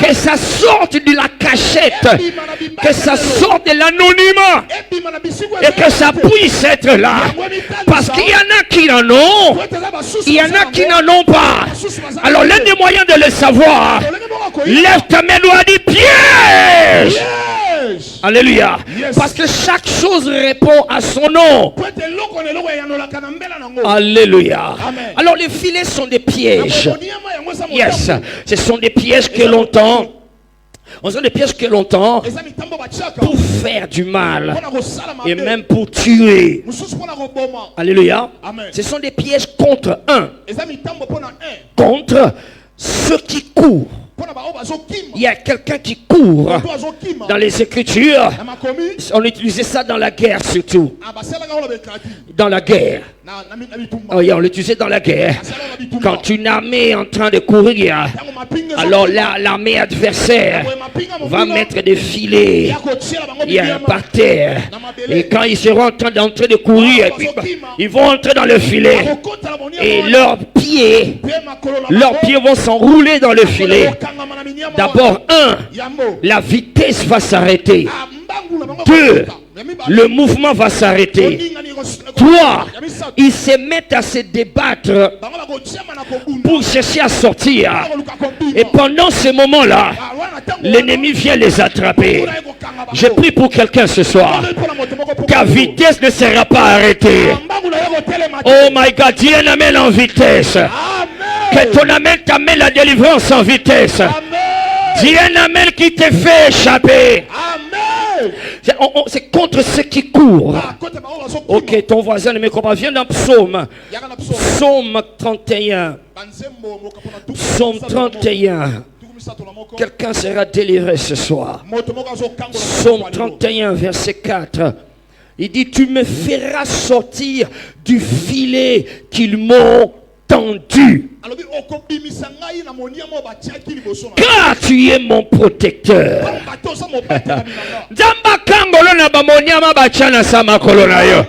que ça sorte de la cachette, que ça sorte de l'anonymat et que ça puisse être là. Parce qu'il y en a qui en ont, il y en a qui n'en ont pas. Alors l'un des moyens de le savoir, lève ta main droite et dis piège. Alléluia. Parce que chaque chose répond à son nom. Alléluia. Alors les filets sont des pièges. Yes. Ce sont des pièges que l'on tend. Ce sont des pièges que l'on tend pour faire du mal et même pour tuer. Alléluia. Ce sont des pièges contre contre ceux qui courent. Il y a quelqu'un qui court dans les Écritures. On utilisait ça dans la guerre surtout. Dans la guerre. Oh, on l'utilisait dans la guerre. Quand une armée est en train de courir, alors l'armée adversaire va mettre des filets par terre. Et quand ils seront en train d'entrer de courir, ils vont entrer dans le filet. Et leurs pieds vont s'enrouler dans le filet. D'abord, la vitesse va s'arrêter. 2, le mouvement va s'arrêter. 3, ils se mettent à se débattre pour chercher à sortir. Et pendant ce moment-là, l'ennemi vient les attraper. Je prie pour quelqu'un ce soir. Ta vitesse ne sera pas arrêtée. Oh my God, dis un amen en vitesse. Que ton amen t'amène la délivrance en vitesse. Dis un amen qui te fait échapper. C'est contre ceux qui courent. Ok, ton voisin ne me comprend pas. Viens dans Psaume. Psaume 31. Psaume 31. Quelqu'un sera délivré ce soir. Psaume 31, verset 4. Il dit, tu me feras sortir du filet qu'ils m'ont tendu. Car tu es mon protecteur. Zamba kangolo na bamonyama bachana sama kolona yo.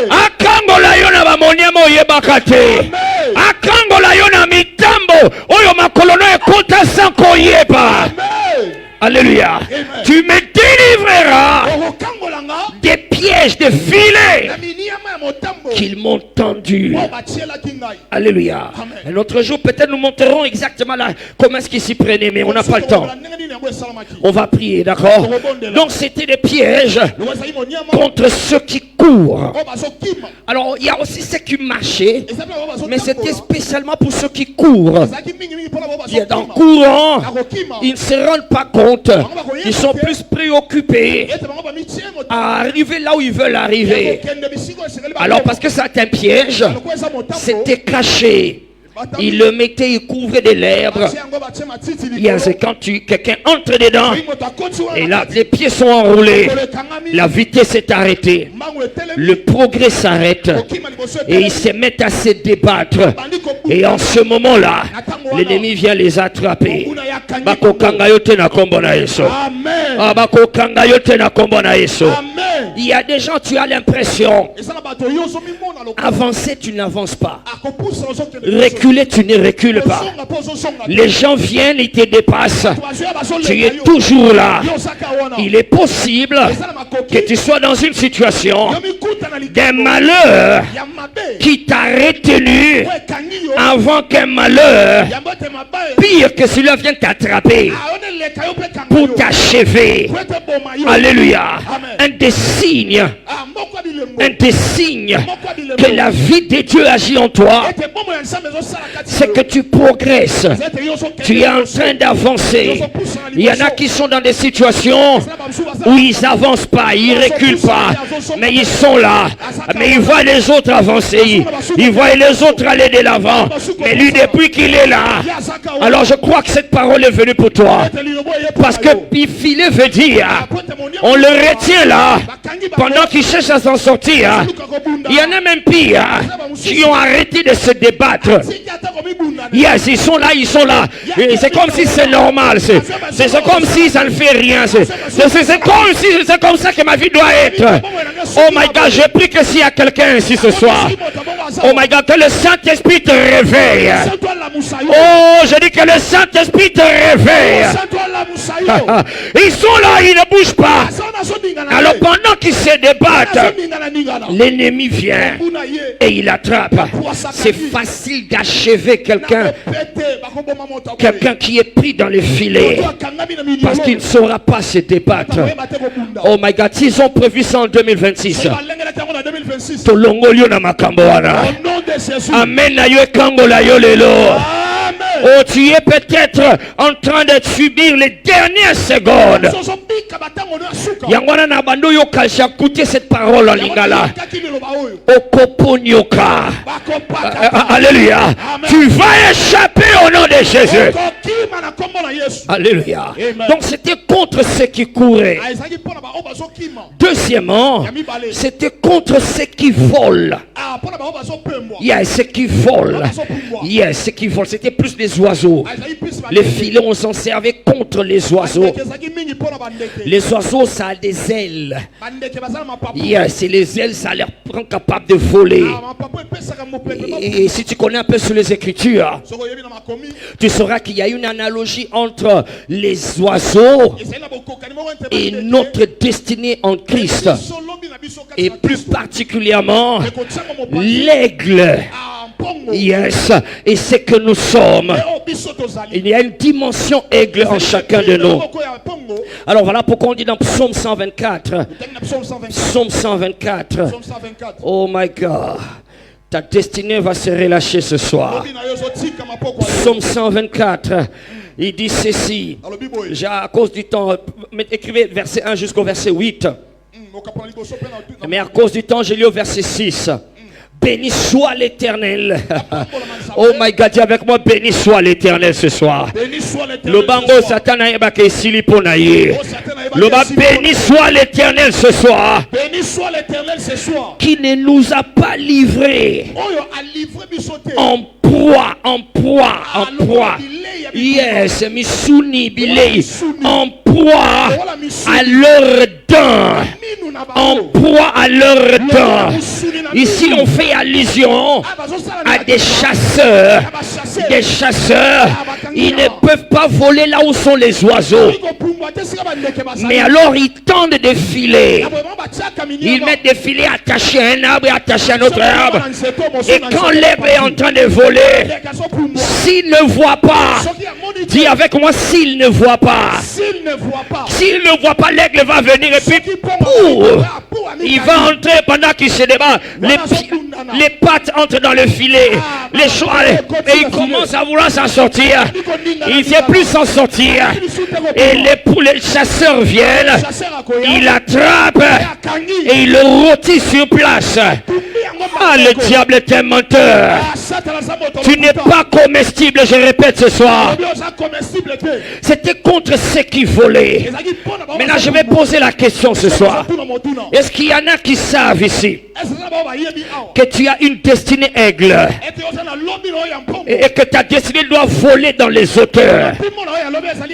Akangola yo na bamonyama oyebakate. Akangola yo na mitambo oyo makolono ekota sanko yeba. Alléluia. Tu me délivreras des pièges, des filets qu'ils m'ont tendus. Alléluia. Un autre jour, peut-être nous montrerons exactement là comment est-ce qu'ils s'y prenaient, mais on n'a pas le temps. On va prier, d'accord? Donc c'était des pièges contre ceux qui courent. Alors il y a aussi ceux qui marchaient, mais c'était spécialement pour ceux qui courent. Dans le courant, ils ne se rendent pas compte. Ils sont plus préoccupés à arriver là où ils veulent arriver. Alors parce que c'est un piège, c'était caché. il le mettait, il couvrait de l'herbe. Yes, quand quelqu'un entre dedans, et là, les pieds sont enroulés, la vitesse est arrêtée, le progrès s'arrête, et ils se mettent à se débattre. Et en ce moment-là, l'ennemi vient les attraper. Il y a des gens, tu as l'impression, avancer, tu n'avances pas. Reculer, tu ne recules pas. Les gens viennent, ils te dépassent. Tu es toujours là. Il est possible que tu sois dans une situation d'un malheur qui t'a retenu avant qu'un malheur pire que celui-là vienne t'attraper pour t'achever. Alléluia. Un des signes que la vie de Dieu agit en toi, c'est que tu progresses. Tu es en train d'avancer. Il y en a qui sont dans des situations où ils n'avancent pas, ils ne reculent pas, mais ils sont là. Mais ils voient les autres avancer, ils voient les autres aller de l'avant. Mais lui, depuis qu'il est là, alors je crois que cette parole est venue pour toi. Parce que filer veut dire, on le retient là, pendant qu'il cherche à s'en sortir. Il y en a même pire, qui ont arrêté de se débattre. Yes, ils sont là, ils sont là. C'est comme si c'est normal. C'est comme si ça ne fait rien. C'est comme ça que ma vie doit être. Oh my God, je prie que s'il y a quelqu'un ici ce soir, oh my God, que le Saint-Esprit te réveille. Oh, je dis que le Saint-Esprit te réveille. Ils sont là, ils ne bougent pas. Alors pendant qu'ils se débattent, l'ennemi vient et il attrape. C'est facile d'achever quelqu'un qui est pris dans les filets parce qu'il ne saura pas se débattre. Oh my God, s'ils ont prévu ça en 2026, Amen. Oh, tu es peut-être en train de subir les dernières secondes. Yangwana na bando yo kalsha écouter cette parole en lingala. Okoponyoka. Alléluia. Tu vas échapper au nom de Jésus. Alléluia. Donc c'était contre ceux qui couraient. Deuxièmement, c'était contre ceux qui volent. Yes, ceux qui volent. Yes, ceux qui volent. C'était plus des oiseaux. Les filets, on s'en servait contre les oiseaux. Les oiseaux, ça a des ailes. Yes, et les ailes, ça les rend capables de voler. Et si tu connais un peu sur les Écritures, tu sauras qu'il y a une analogie entre les oiseaux et notre destinée en Christ. Et plus particulièrement, l'aigle. Yes, et c'est que nous sommes. Il y a une dimension aigle en chacun de nous. Alors voilà pourquoi on dit dans Psaume 124. Psaume 124. Oh my God. Ta destinée va se relâcher ce soir. Psaume 124. Il dit ceci. À cause du temps, écrivez verset 1 jusqu'au verset 8. Mais à cause du temps, j'ai lu au verset 6. Béni soit l'Éternel. Oh my God, dis avec moi, béni soit l'Éternel ce soir. Le bango satana yebake siliponaye. Le bas béni soit l'Éternel ce soir.
Béni soit l'Éternel ce soir.
Qui ne nous a pas livrés en proie. Yes, misuni bilei. En proie à leur dents. En proie à leur dents. Ici on fait allusion à des chasseurs. Des chasseurs, ils ne peuvent pas voler là où sont les oiseaux. Mais alors ils tendent des filets. Ils mettent des filets attachés à un arbre et attachés à un autre arbre. Et quand l'herbe est en train de voler, s'ils ne voient pas, dis avec moi, s'ils ne voient pas, s'ils ne voient pas, l'aigle va venir et puis il va entrer pendant qu'il se débat. Les pattes entrent dans le filet. Les choix, et il commence à vouloir s'en sortir. Il ne sait plus s'en sortir. Et les chasseurs viennent. Ils l'attrapent et ils le rôtissent sur place. Ah, le diable est un menteur.
Tu n'es pas comestible, je répète ce soir. C'était contre ceux qui volaient. Maintenant, je vais poser la question ce soir. Est-ce qu'il y en a qui savent ici que tu as une destinée aigle et que ta destinée doit voler dans les hauteurs?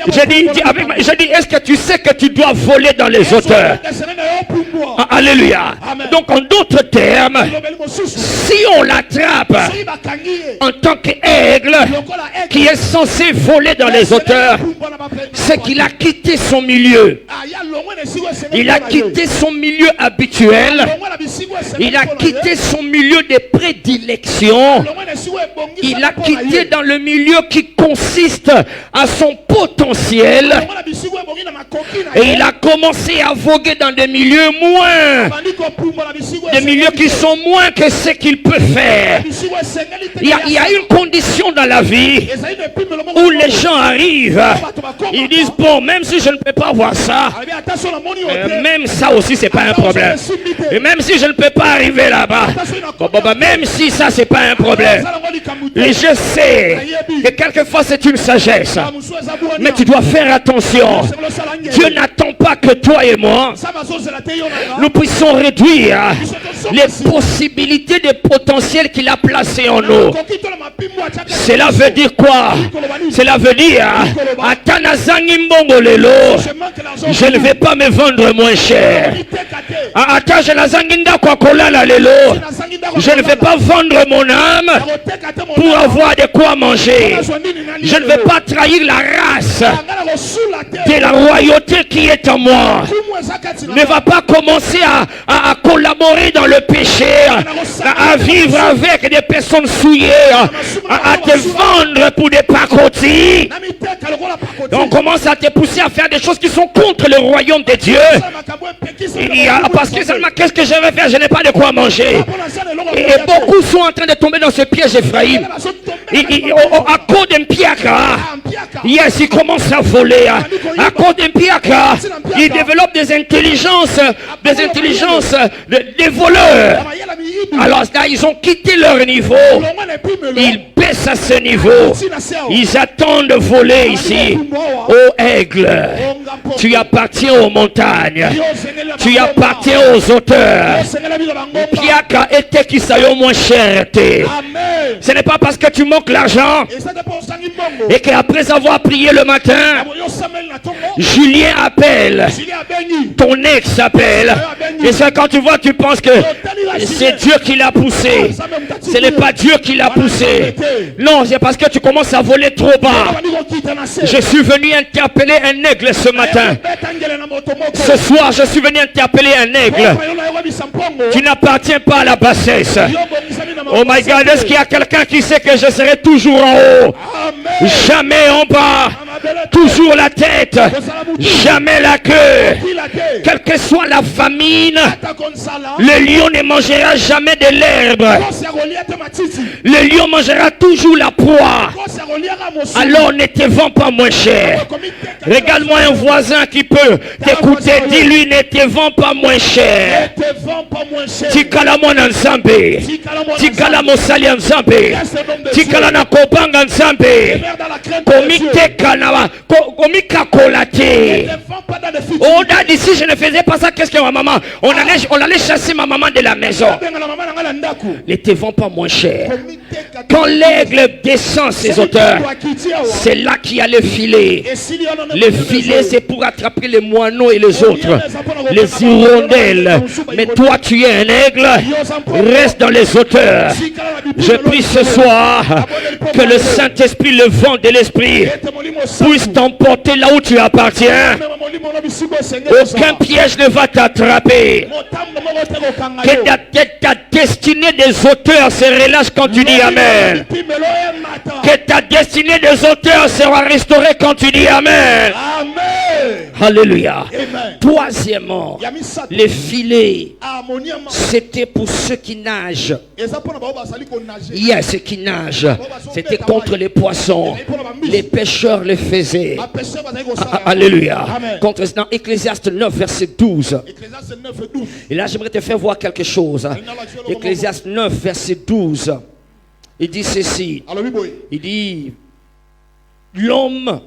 Je dis, est-ce que tu sais que tu dois voler dans les hauteurs? Alléluia. Donc en d'autres termes, si on l'attrape en tant qu'aigle qui est censé voler dans les hauteurs, c'est qu'il a quitté son milieu. Il a quitté son milieu habituel. Il a quitté son milieu de prédilection. Il a quitté dans le milieu qui consiste à son potentiel. Et il a commencé à voguer dans des milieux moins. Des milieux qui sont moins que ce qu'il peut faire. Il y a une condition dans la vie où les gens arrivent. Ils disent, bon, même si je ne peux pas voir ça, même ça aussi c'est pas un problème. Et même si je ne peux pas arriver là-bas, même si ça c'est pas un problème. Et je sais que quelquefois c'est une sagesse. Mais tu dois faire attention. Dieu n'attend pas que toi et moi nous puissions réduire les possibilités de potentiel qu'il a placées en nous. Cela veut dire quoi? Cela veut dire je ne vais pas me vendre moins cher. Je ne vais pas vendre mon âme pour avoir de quoi manger. Je ne vais pas trahir la race de la royauté qui est en moi. Ne va pas commencer à collaborer dans le péché, à vivre avec des personnes souillées, à te vendre pour des pacotis. On commence à te pousser à faire des choses qui sont contre le royaume de Dieu. Parce que seulement, qu'est-ce que je vais faire? Je n'ai pas de quoi manger. Et beaucoup sont en train de tomber dans ce piège, Ephraïm. À cause d'un piaka, yes, ils commencent à voler. À cause d'un piaka, ils développent des intelligences des voleurs. Alors là, ils ont quitté leur niveau. Ils baissent à ce niveau. Ils attendent de voler ici. Ô aigle, tu appartiens aux montagnes. Tu appartiens aux auteurs. Piaka était qui s'aille moins cher. Ce n'est pas parce que tu manques l'argent et qu'après avoir prié le matin, Julien appelle, ton ex appelle, et c'est quand tu vois, tu penses que c'est Dieu qui l'a poussé. Ce n'est pas Dieu qui l'a poussé. Non, c'est parce que tu commences à voler trop bas. Je suis venu interpeller un aigle ce matin. Ce soir, je suis venu interpeller un aigle. Tu n'appartiens pas à la bassesse. Oh my God, est-ce qu'il y a quelqu'un qui sait que je serai toujours en haut? Jamais en bas. Toujours la tête. Jamais la queue. Quelle que soit la famine, le lion ne mangera jamais de l'herbe. Le lion mangera toujours la proie. Alors ne te vends pas moins cher. Regarde-moi un voisin qui peut t'écouter. Dis-lui, ne te vends pas moins cher. Tikala mwana nzambe. Tikala mosali ya nzambe. Tikala na kobanga nzambe. Komite na komika kolate. Oh daddy, si je ne faisais pas ça, qu'est-ce que ma maman? On allait chasser ma maman de la maison. Ne te vends pas moins cher. Quand l'aigle descend ses hauteurs, c'est là qu'il y a le filet. Le filet, c'est pour attraper les moineaux et les autres, les hirondelles. Mais toi, tu es un aigle. Reste dans les hauteurs. Je prie ce soir que le Saint-Esprit, le vent de l'Esprit, puisse t'emporter là où tu appartiens. Aucun piège ne va t'attraper. Que ta destinée des auteurs se relâche quand tu dis Amen. Que ta destinée des auteurs sera restaurée quand tu dis Amen. Alléluia. Troisièmement, les filets, c'était pour ceux qui nagent. Yes, qui nagent. C'était contre les poissons. Les pêcheurs le faisaient. Alléluia. Contre, dans Ecclésiaste 9, verset 12. Et là, j'aimerais te faire voir quelque chose. Ecclésiaste 9, verset 12.
Il dit ceci. Il dit, l'homme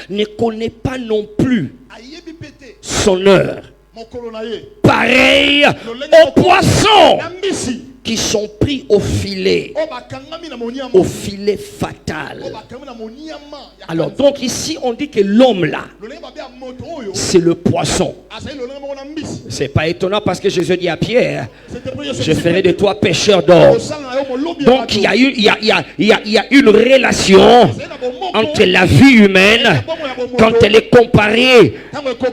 ne connaît pas non plus son heure. Pareil aux poissons qui sont pris au filet fatal. Alors donc ici on dit que l'homme là, c'est le poisson. C'est pas étonnant parce que Jésus dit à Pierre, je ferai de toi pêcheur d'hommes. Donc il y a une relation entre la vie humaine quand elle est comparée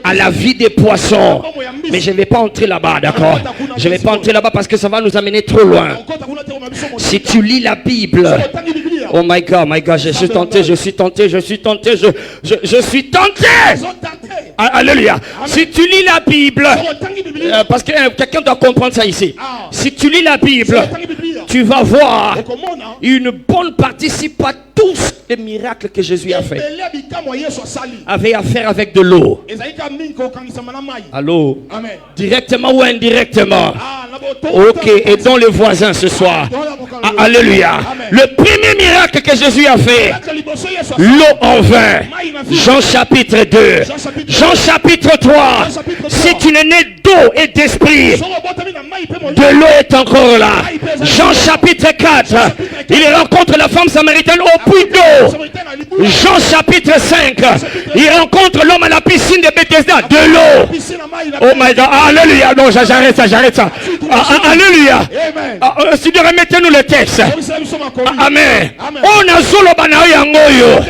à la vie des poissons. Mais je ne vais pas entrer là-bas, d'accord? Je ne vais pas entrer là-bas parce que ça va nous amener trop loin. Si tu lis la Bible, oh my God, je suis tenté. Alléluia. Si tu lis la Bible, parce que quelqu'un doit comprendre ça ici. Si tu lis la Bible, tu vas voir une bonne partie, si pas tous les miracles que Jésus a fait avaient affaire avec de l'eau. Allô? Directement ou indirectement? Ok, aidons les voisins ce soir. Alléluia. Le premier miracle que Jésus a fait, l'eau en vin. Jean chapitre 2. Jean chapitre 3. Si tu n'es né d'eau et d'esprit, de l'eau est encore là. Jean chapitre 4. Il rencontre la femme samaritaine au puits d'eau. Jean chapitre 5. Il rencontre l'homme à la piscine de Bethesda. De l'eau. Oh my God. Alléluia. Non, j'arrête ça. Alléluia. Si Dieu remettez-nous le texte. Amen. On a solo bana yangoyo.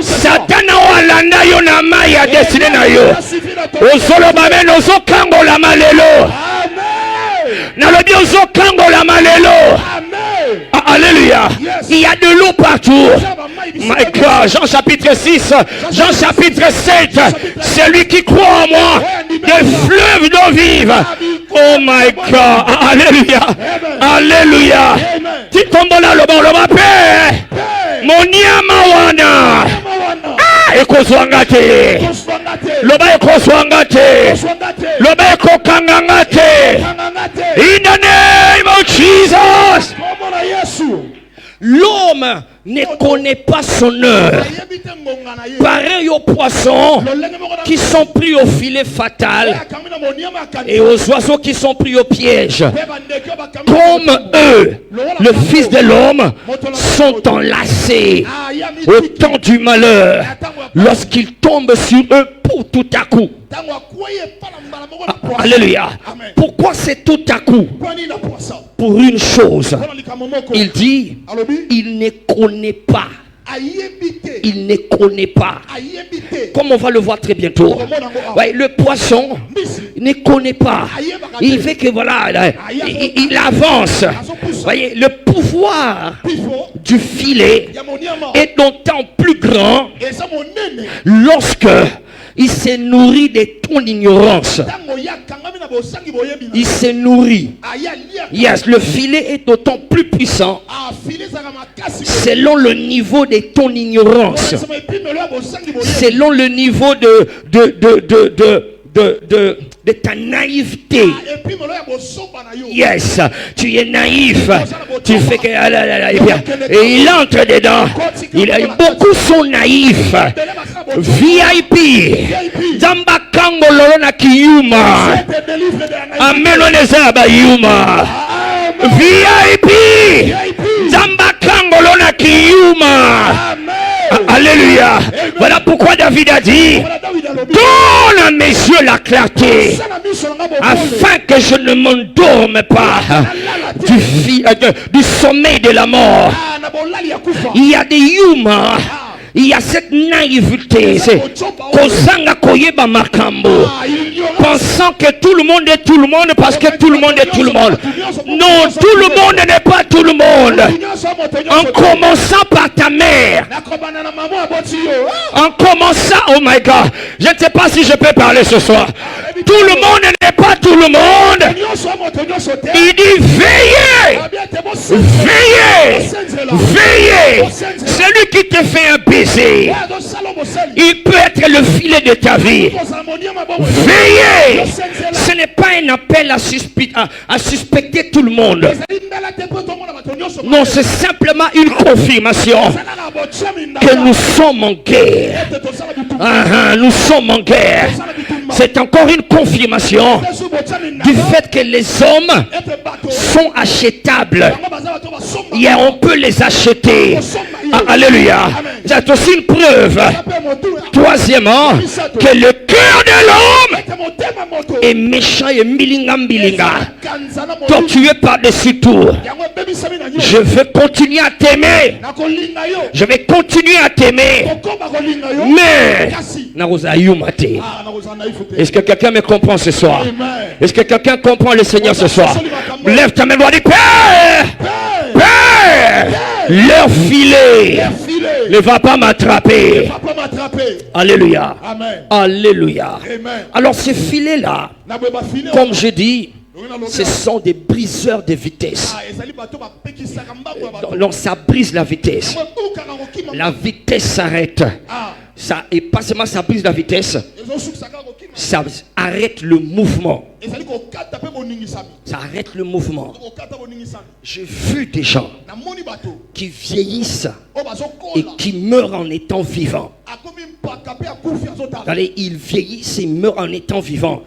Satana walanda yo na maya destiny na yo. O solo bameno so kango la malelo. Nalobi o so kango la malelo. Alléluia. Il y a de l'eau partout. My God. Jean chapitre 6. Jean chapitre 7. Celui qui croit en moi, des fleuves d'eau vive. Oh my God. Alléluia. Alléluia. Tu tombes là le bon le paix. Mon niama wana. Ekozwangate. Loba ekozwangate. Loba ekokangangate. In the name of Jesus. L'homme ne connaît pas son heure. Pareil aux poissons qui sont pris au filet fatal et aux oiseaux qui sont pris au piège. Comme eux, le Fils de l'homme, sont enlacés au temps du malheur lorsqu'ils tombent sur eux pour tout à coup. Alléluia. Pourquoi c'est tout à coup? Pour une chose. Il dit, il ne connaît pas. Il ne connaît pas. Comme on va le voir très bientôt. Ouais, le poisson ne connaît pas. Il fait que voilà, il avance. Voyez, le pouvoir du filet est d'autant plus grand lorsque il se nourrit de ton ignorance. Il se nourrit. Yes, le filet est d'autant plus puissant selon le niveau de ton ignorance. Selon le niveau de ta naïveté. Yes, tu es naïf. Tu fais que... Et il entre dedans. Beaucoup sont naïfs. VIP. Zamba kango lorona kiyuma. Amen oneza ba yuma. VIP. Zamba kango lorona kiyuma. Alléluia. Voilà pourquoi David a dit, donne à mes yeux la clarté, afin que je ne m'endorme pas du sommeil de la mort. Il y a des humains. Il y a cette naïveté, c'est Kozanga Koyeba Makambo, pensant que tout le monde est tout le monde parce que tout le monde est tout le monde. Non, tout le monde n'est pas tout le monde. En commençant par ta mère, en commençant, oh my God, je ne sais pas si je peux parler ce soir. Tout le monde n'est pas tout le monde. Il dit veillez, veillez, veillez. Celui qui te fait un baiser, il peut être le filet de ta vie. Veillez. Ce n'est pas un appel à suspecter tout le monde. Non, c'est simplement une confirmation que nous sommes en guerre. Nous sommes en guerre. C'est encore une confirmation du fait que les hommes sont achetables. Et on peut les acheter. Alléluia. C'est aussi une preuve. Troisièmement, que le cœur de l'homme est méchant et milinga. Tortueux par-dessus tout. Je veux continuer à t'aimer. Je vais continuer à t'aimer. Mais est-ce que quelqu'un me comprend ce soir? Est-ce que quelqu'un comprend le Seigneur ce soir? Lève ta main et dis: Père, Père, leur filet ne va pas m'attraper. Alléluia. Alléluia. Alors ces filets-là, comme je dis, ce sont des briseurs de vitesse. Donc ça brise la vitesse. La vitesse s'arrête. Ça, et pas seulement ça brise la vitesse, ça arrête le mouvement. Ça arrête le mouvement. J'ai vu des gens qui vieillissent et qui meurent en étant vivants. Allez, ils vieillissent et meurent en étant vivants.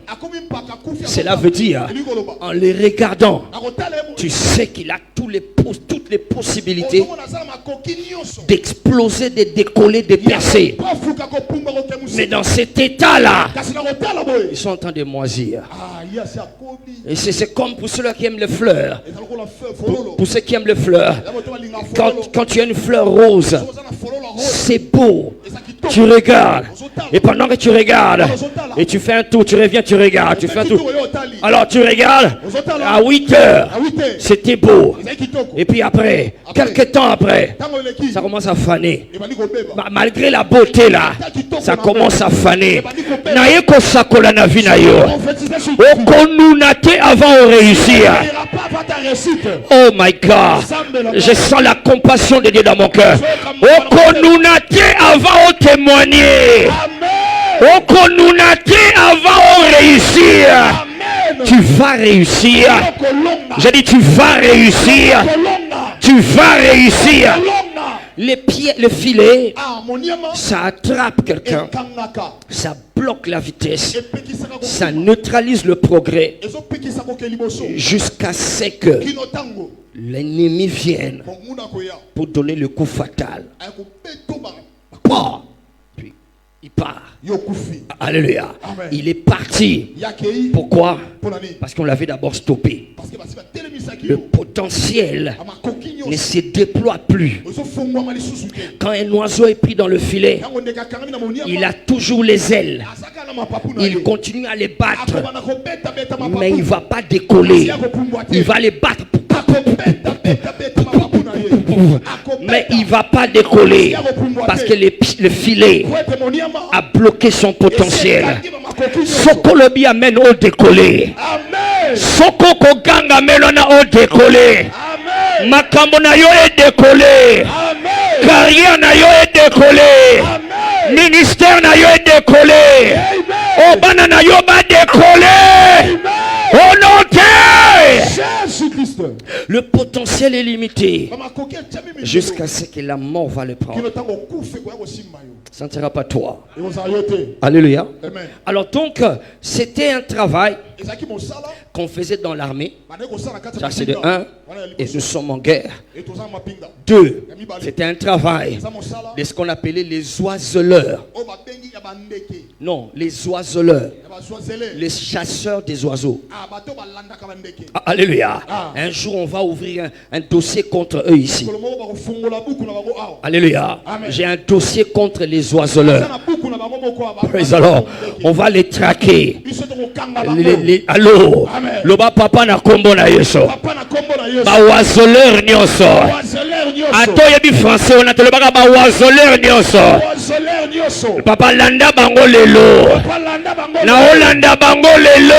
Cela veut dire, en les regardant, tu sais qu'il a toutes les possibilités d'exploser, de décoller, de percer. Mais dans cet état-là, ils sont en train de moisir. Et c'est comme pour ceux qui aiment les fleurs. Pour ceux qui aiment les fleurs, quand tu as une fleur rose, c'est beau. Tu regardes. Et pendant que tu regardes, et tu fais un tour, tu reviens, tu regardes, tu fais un tour. Alors tu regardes, à 8 heures, c'était beau. Et puis après, quelques temps après, ça commence à faner. Malgré la beauté là, ça commence à faner. Naeko sakola na vie na yo. Okonunate avant de réussir. Oh my God, je sens la compassion de Dieu dans mon cœur. Okonunate avant de témoigner. Okonunate avant de réussir. Tu vas réussir. J'ai dit tu vas réussir. Tu vas réussir. Les pieds, le filet, ça attrape quelqu'un, ça bloque la vitesse, ça neutralise le progrès jusqu'à ce que l'ennemi vienne pour donner le coup fatal. Puis il part. Alléluia. Il est parti. Pourquoi? Parce qu'on l'avait d'abord stoppé. Le potentiel ne se déploie plus. Quand un oiseau est pris dans le filet, il a toujours les ailes. Il continue à les battre, mais il ne va pas décoller. Il va les battre, mais il ne va pas décoller parce que le filet a bloqué son potentiel. Soko lobi amène au décoller. Soko koganga melona au décoller. Makambo na yo est décollé. Carrière na yo est décollé. Ministère na yo est décollé. Obana na yo ba décoller. Au nom de le potentiel est limité jusqu'à ce que la mort va le prendre. Ça ne sera pas toi. Alléluia. Alors donc, c'était un travail qu'on faisait dans l'armée. Ça c'est de 1. Et nous sommes en guerre. 2. C'était un travail de ce qu'on appelait les oiseleurs. Non, les oiseleurs. Les chasseurs des oiseaux. Alléluia. Un jour on va ouvrir un dossier contre eux ici. Alléluia. J'ai un dossier contre les oiseleurs. Alors, on va les traquer. Allô. Loba papa na kombo na yeso. Ba oiseleur nyoso. Ato yebi français on a te le baka ba oiseleur nyoso. Papa landa bango lelo. Na Hollanda bango lelo.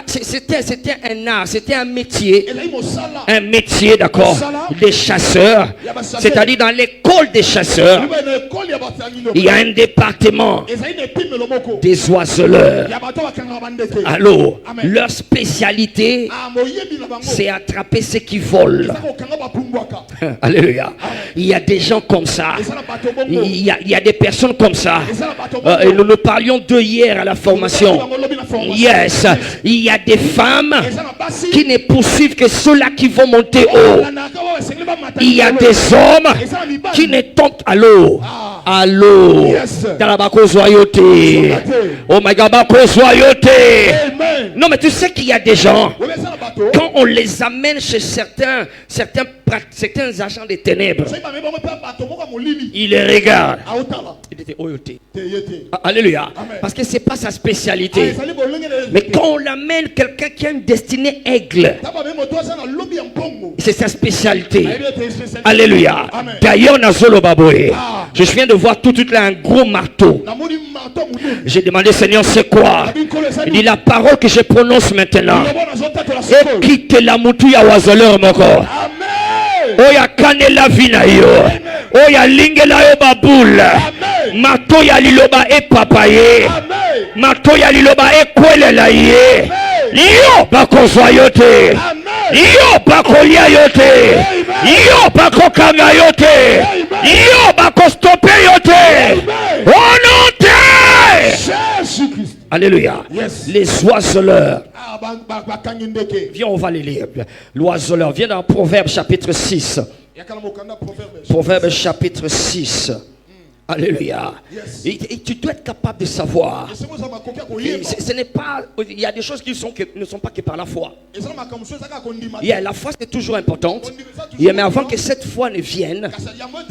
C'était un art, c'était un métier, d'accord, des chasseurs, c'est-à-dire dans l'école des chasseurs, Il y a un département des oiseleurs. Allô, leur spécialité, c'est attraper ceux qui volent. Alléluia. Il y a des gens comme ça. Il y a des personnes comme ça. Et nous parlions d'eux hier à la formation. Yes. Il y a des femmes qui ne poursuivent que ceux-là qui vont monter haut. Il y a des hommes qui ne tentent. Allô. Allô. Oh my God, non, mais tu sais qu'il y a des gens, quand on les amène chez certains agents des ténèbres, ils les regardent. Alléluia. Parce que c'est pas sa spécialité. Mais quand on l'amène quelqu'un qui a une destinée aigle, c'est sa spécialité. Alléluia. D'ailleurs, je viens de voir tout là un gros marteau. J'ai demandé, Seigneur, c'est quoi? Il dit, la parole que je prononce maintenant. Et quitte la moutou ya oiseleur moko. Oya kane la vina yo. Oya linge la yo baboule. Mato ya liloba e papaye. Mato ya liloba e kwele la ye. Yo bakozwa yote. Yo bakolia yote. Yo bakokanga yote. Yo bakostope yote. Honote. Alléluia. Yes. Les oiseleurs. Viens, on va les lire. L'oiseleur. Viens dans Proverbe chapitre 6. Proverbe chapitre 6. Alléluia. Yes. Et tu dois être capable de savoir. Ce n'est pas. Il y a des choses qui ne sont pas que par la foi. La foi c'est toujours importante. Mais avant que cette foi ne vienne,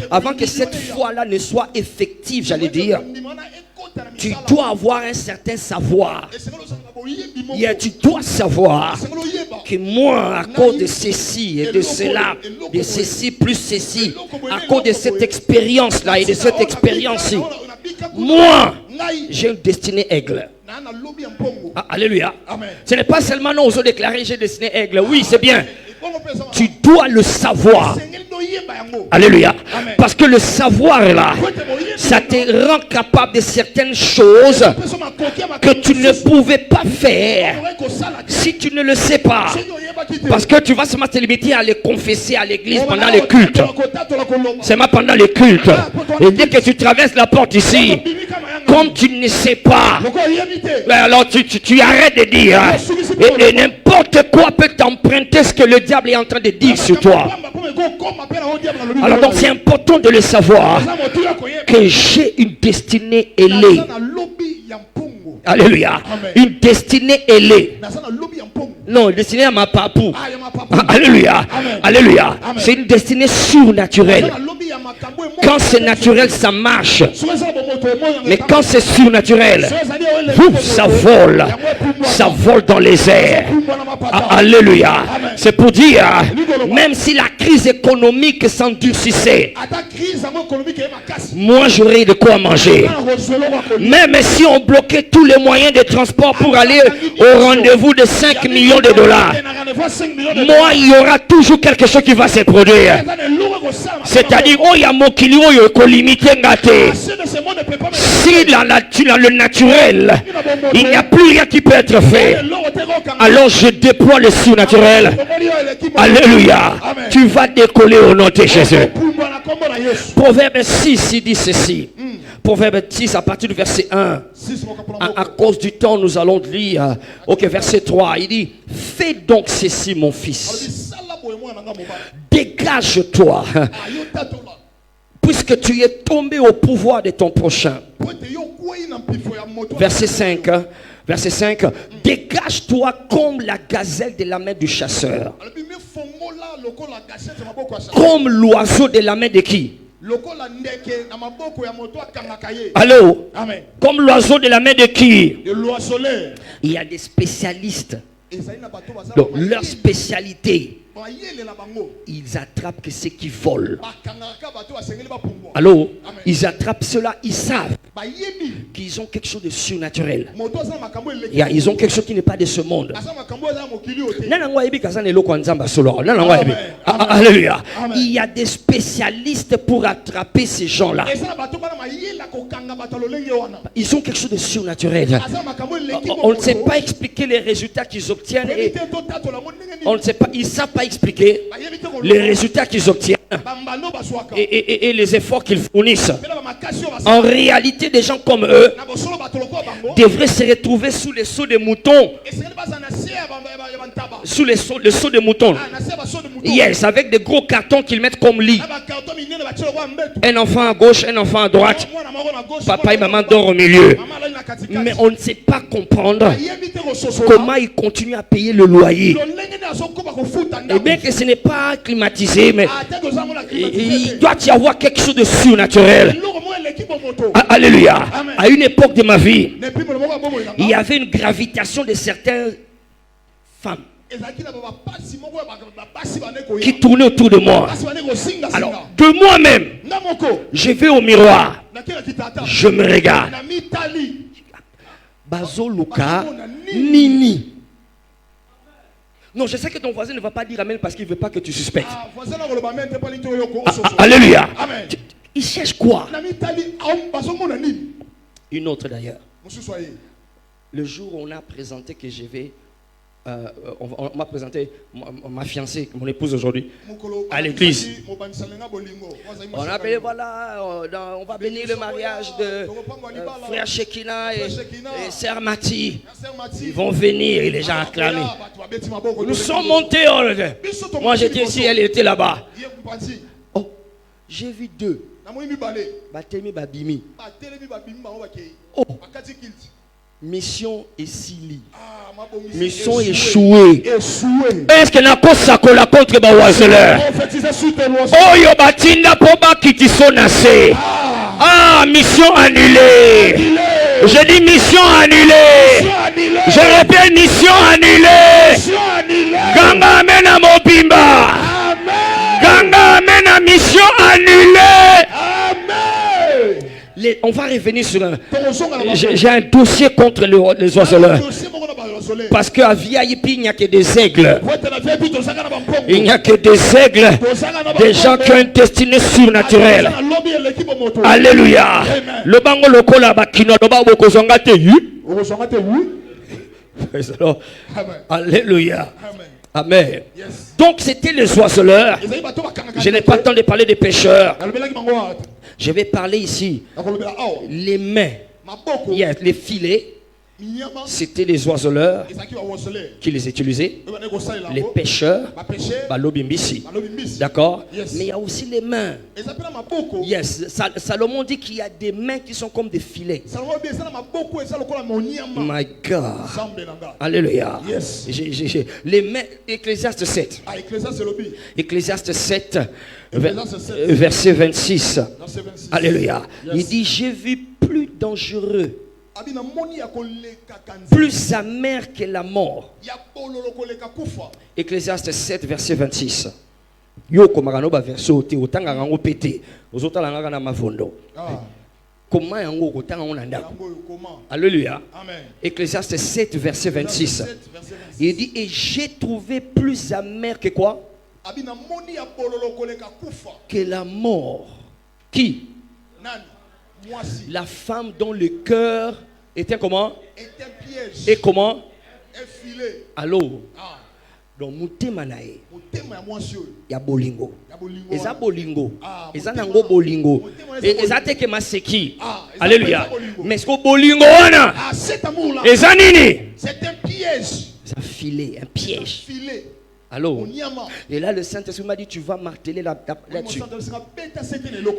avant que cette foi-là ne soit effective, j'allais dire, tu dois avoir un certain savoir. Tu dois savoir que moi, à cause de ceci et de cela, de ceci plus ceci, à cause de cette expérience-là et de cette expérience-ci, moi, j'ai une destinée aigle. Alléluia. Ce n'est pas seulement non, on déclarer j'ai destinée aigle. Oui, c'est bien. Tu dois le savoir. Alléluia. Parce que le savoir là, ça te rend capable de certaines choses que tu ne pouvais pas faire si tu ne le sais pas. Parce que tu vas seulement te limiter à les confesser à l'église pendant les cultes. Seulement pendant les cultes. Et dès que tu traverses la porte ici, comme tu ne sais pas, alors tu arrêtes de dire. Et n'importe quoi peut t'emprunter ce que le diable est en train de dire sur toi. Alors donc c'est important de le savoir que j'ai une destinée ailée. Alléluia. Une destinée ailée. Non, destinée à ma papou. Alléluia. Alléluia. C'est une destinée surnaturelle. Quand c'est naturel, ça marche. Mais quand c'est surnaturel, ça vole. Ça vole dans les airs. Alléluia. C'est pour dire, même si la crise économique s'endurcissait, moi j'aurais de quoi manger. Même si on bloquait tous les moyens de transport pour aller au rendez-vous de 5 millions de dollars, moi il y aura toujours quelque chose qui va se produire. C'est-à-dire, oh, il y a mon kilo, il y a limité ngate. Si dans le naturel, il n'y a plus rien qui peut être fait, alors je déploie le surnaturel. Alléluia. Tu vas décoller au nom de Jésus. Proverbe 6, il dit ceci. Proverbe 6 à partir du verset 1. À cause du temps, nous allons lire. Ok, verset 3. Il dit, fais donc ceci, mon fils. Dégage-toi. Puisque tu es tombé au pouvoir de ton prochain. Verset 5. Verset 5. Dégage-toi comme la gazelle de la main du chasseur. Comme l'oiseau de la main de qui? Allô? Amen. Comme l'oiseau de la main de qui? Il y a des spécialistes. Donc, leur spécialité, ils attrapent que ceux qui volent. Alors, ils attrapent ceux-là, ils savent qu'ils ont quelque chose de surnaturel. Ils ont quelque chose qui n'est pas de ce monde. Alléluia. Il y a des spécialistes pour attraper ces gens-là. Ils ont quelque chose de surnaturel. On ne sait pas expliquer les résultats qu'ils obtiennent. Et on ne sait pas, ils ne savent pas expliquer les résultats qu'ils obtiennent et les efforts qu'ils fournissent. En réalité, des gens comme eux devraient se retrouver sous les seaux des moutons. Sous les seaux des moutons. Yes, avec des gros cartons qu'ils mettent comme lit. Un enfant à gauche, un enfant à droite. Papa et maman dorment au milieu. Mais on ne sait pas comprendre comment ils continuent à payer le loyer. Et bien que ce n'est pas climatisé, mais il doit y avoir quelque chose de surnaturel. Alléluia. À une époque de ma vie, il y avait une gravitation de certaines femmes qui tournaient autour de moi. Alors, de moi-même, je vais au miroir, je me regarde. Bazo Luka Nini. Non, je sais que ton voisin ne va pas dire amen parce qu'il ne veut pas que tu suspectes. Alléluia. Il cherche quoi? Une autre d'ailleurs. Le jour où on a présenté que je vais, on m'a présenté ma fiancée, mon épouse aujourd'hui, à l'église. On a appelé, voilà, on va bénir le mariage de frère Shekina et sœur Mati. Ils vont venir et les gens acclament. Nous sommes montés. Moi j'étais ici, elle était là-bas. Oh, j'ai vu deux. Batemi Babimi. Oh. Mission Essili. Mission échouée. Est-ce que n'a pas ça qu'on la contre Bawazeleur? Oh yo batinda poba kitisonase. Ah, mission annulée. Je dis mission annulée. Je répète, mission annulée. Ganga amena mobimba. Ganga amena mission annulée. On va revenir sur un... J'ai un dossier contre les oiseleurs. Parce qu'à VIP, il n'y a que des aigles. Il n'y a que des aigles. Des gens qui ont une destinée surnaturelle. Alléluia. Le bango loko la bakino doba boko zongate yu. Alléluia. Amen. Donc c'était les oiseleurs. Je n'ai pas le temps de parler des pêcheurs. Je vais parler ici. Les mains. Yes, les filets. C'était les oiseleurs qui les utilisaient. Les pêcheurs. Balobimbisi. D'accord? Mais il y a aussi les mains. Yes. Salomon dit qu'il y a des mains qui sont comme des filets. My God. Alléluia. Les mains. Ecclésiaste 7. Ecclésiaste 7. Verset 26. Alléluia. Il dit, j'ai vu plus dangereux, plus amer que la mort. Ecclésiaste 7, verset 26. Alléluia. Ecclésiaste 7, verset 26. Il dit, et j'ai trouvé plus amer que quoi? Que la mort. Qui? La femme dont le cœur était comment? Et comment? Allô? Donc mutema nae ya bolingo eza bolingo eza nango bolingo eza teke maseki. Alléluia. Mais ce que bolingo wana eza nini? C'est un piège. C'est un filet, un piège. Allô? Et là le Saint-Esprit m'a dit, tu vas marteler là-dessus.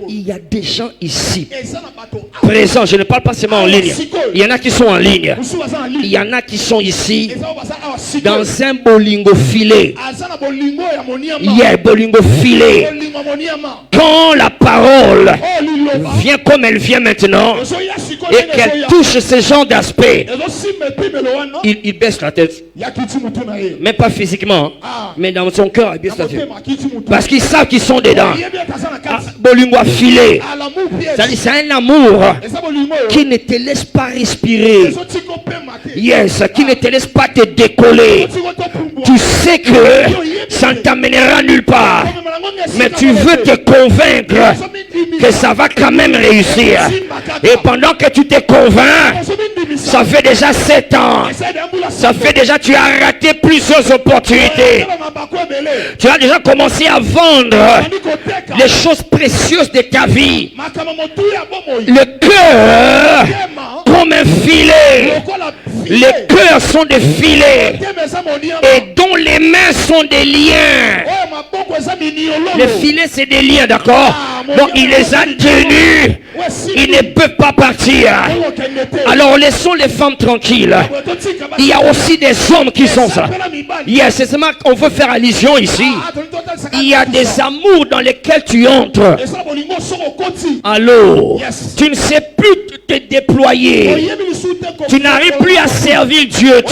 Il y a des gens ici présents, je ne parle pas seulement en ligne. Il y en a qui sont en ligne. Il y en a qui sont ici dans un bolingo filet. Il y a un bolingo filet. Quand la parole vient comme elle vient maintenant, et qu'elle touche ce genre d'aspect, il baisse la tête. Même pas physiquement, mais dans son cœur, il baisse la tête. Parce qu'ils savent qu'ils sont dedans. Bolingo a filé. C'est un amour qui ne te laisse pas respirer. Yes, qui ne te laisse pas te décoller. Tu sais que ça ne t'amènera nulle part. Mais tu veux te convaincre que ça va quand même réussir. Et pendant que tu te convaincs, ça fait déjà 7 ans. Ça fait déjà, tu as raté plusieurs opportunités. Tu as déjà commencé à vendre les choses précieuses de ta vie. Le cœur comme un filet. Les cœurs sont des filets et dont les mains sont des liens. Les filets, c'est des liens, d'accord? Donc il les a tenus. Ils ne peuvent pas partir. Alors laissons les femmes tranquilles. Il y a aussi des hommes qui sont ça. Yes, c'est seulement qu'on veut faire allusion ici. Il y a des amours dans lesquels tu entres. Alors, tu ne sais plus te déployer. Tu n'arrives plus à servir Dieu.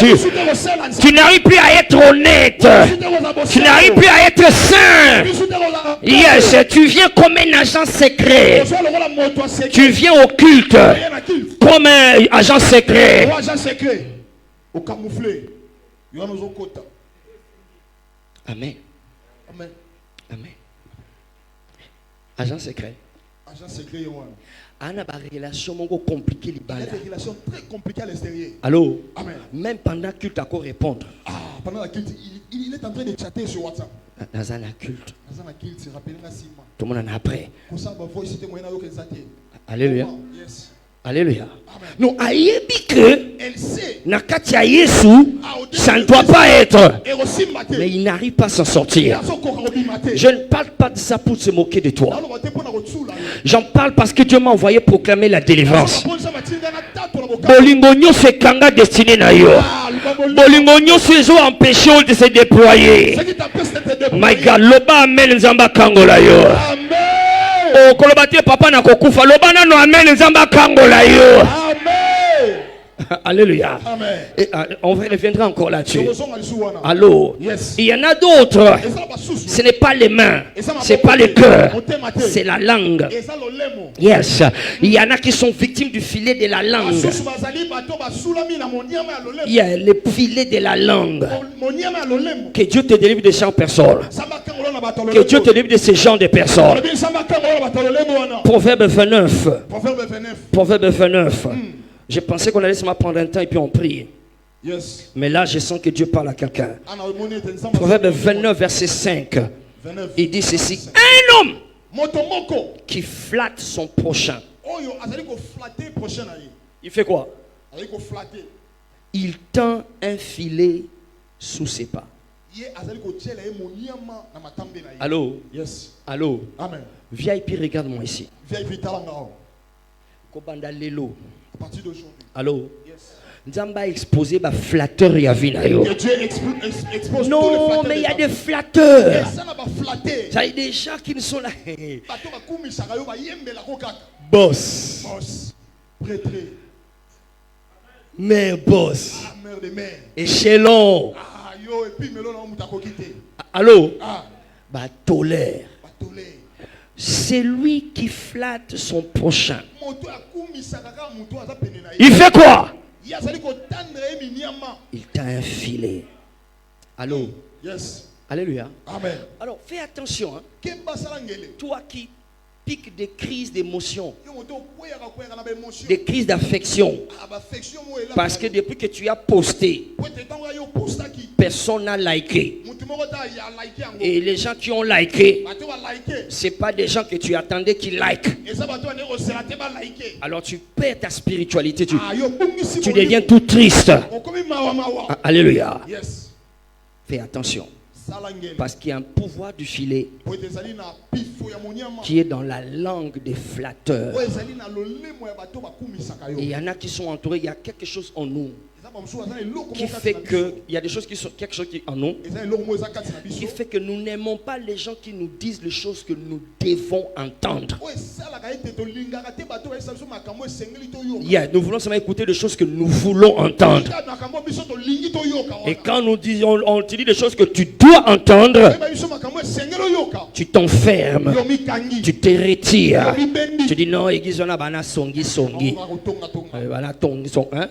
Tu n'arrives plus à être honnête. Tu n'arrives plus à être saint. Yes, tu viens comme un agent secret. Tu viens au culte comme un agent secret.
Au camouflé.
Amen.
Amen.
Amen. Agent secret.
Agent secret.
On a une relation compliquée.
Une relation très compliquée à l'extérieur.
Allô?
Amen.
Même pendant le culte, à quoi répondre?
Pendant la culte, il est en train de chatter sur WhatsApp.
Dans un culte.
Dans un culte, c'est rappelé à Sima.
Tout le monde en a après.
Comme ça, ma voix, c'était moyen à
Alléluia.
Yes.
Alléluia. Non, aïebi que
elle sait.
Nakatia Yesu, ça ne doit pas être. Mais il n'arrive pas à s'en sortir. Je ne parle pas de ça pour se moquer de toi. J'en parle parce que Dieu m'a envoyé proclamer la délivrance. Bolingonio se kanga destiné na yo. Bolingonio se zo empêché de se déployer. My God, loba amen nzamba kangola yo. Oh, kolobate papa na kokufa loba na no amen nzamba kangola yo. Alléluia. Et, on reviendra encore là-dessus. Allô.
Yes.
Il y en a d'autres. Ce n'est pas les mains. Ce n'est pas le cœur. C'est la langue. Yes. Il y en a qui sont victimes du filet de la langue. Il y a le filet de la langue. Que Dieu te délivre de ces personnes. Que Dieu te délivre de ces gens de personnes. Proverbe 29. Proverbe 29. J'ai pensé qu'on allait se prendre un temps et puis on prie.
Yes.
Mais là, je sens que Dieu parle à quelqu'un. Proverbe 29, verset 5. Il dit ceci. Un homme qui flatte son prochain. Il fait quoi? Il tend un filet sous ses pas. Allô?
Yes.
Allô?
Amen.
Viens et puis regarde-moi ici.
À partir d'aujourd'hui.
Allô?
Yes.
Nzamba exposé ba flatteur ya vinayo.
Que Dieu expose
Non, mais il y a des flatteurs. Ça y a des gens qui ne sont là. Boss.
Boss. Prêtre.
Mère boss.
Mère de mère.
Échelon.
Yo, et puis melon on m'a quitté.
Allô?
Ah.
Bah tolère. C'est lui qui flatte son prochain. Il fait quoi? Il t'a un filet. Allô?
Yes.
Alléluia.
Amen.
Alors fais attention. Hein. Toi qui piques des crises d'émotion, des crises d'affection. Parce que depuis que tu as posté, personne n'a liké. Et les gens qui ont liké, ce n'est pas des gens que tu attendais qui likent. Alors tu perds ta spiritualité. Tu deviens tout triste. Alléluia. Fais attention. Parce qu'il y a un pouvoir du filet qui est dans la langue des flatteurs. Et il y en a qui sont entourés. Il y a quelque chose en nous
qui fait qu'il y a des choses qui sont quelque chose qui en nous, qui fait que nous n'aimons pas les gens qui nous disent les choses que nous devons entendre. Nous voulons seulement écouter des choses que nous voulons entendre. Et quand on te dit des choses que tu dois entendre, tu t'enfermes, tu te retires, tu dis non, église on a bana songi songi, bana tongi song, hein?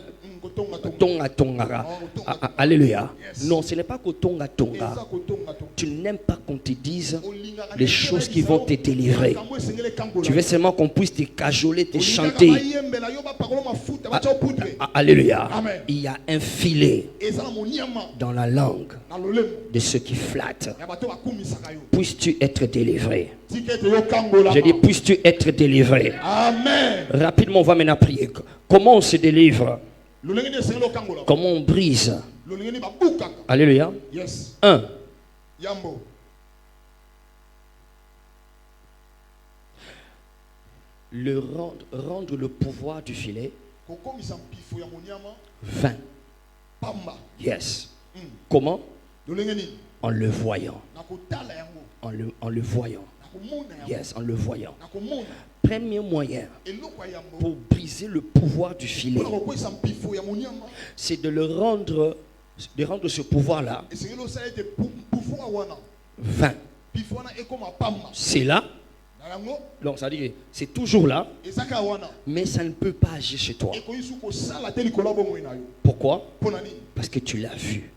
Tonga tonga. Alléluia. Non, ce n'est pas que tonga tonga. Tu n'aimes pas qu'on te dise les choses qui vont te délivrer. Tu veux seulement qu'on puisse te cajoler, te chanter. Alléluia. Il y a un filet dans la langue de ceux qui flattent. Puisses-tu être délivré. Je dis, puisses-tu être délivré.
Amen.
Rapidement, on va maintenant prier. Comment on se délivre? Comment on brise? Alléluia. 1. Rendre le pouvoir du filet. 20. Yes. Comment? En le voyant. En le voyant. Yes, en le voyant. Premier moyen pour briser le pouvoir du filet, c'est de rendre ce pouvoir-là 20. C'est là. Donc ça veut dire que c'est toujours là, mais ça ne peut pas agir chez toi. Pourquoi? Parce que tu l'as vu.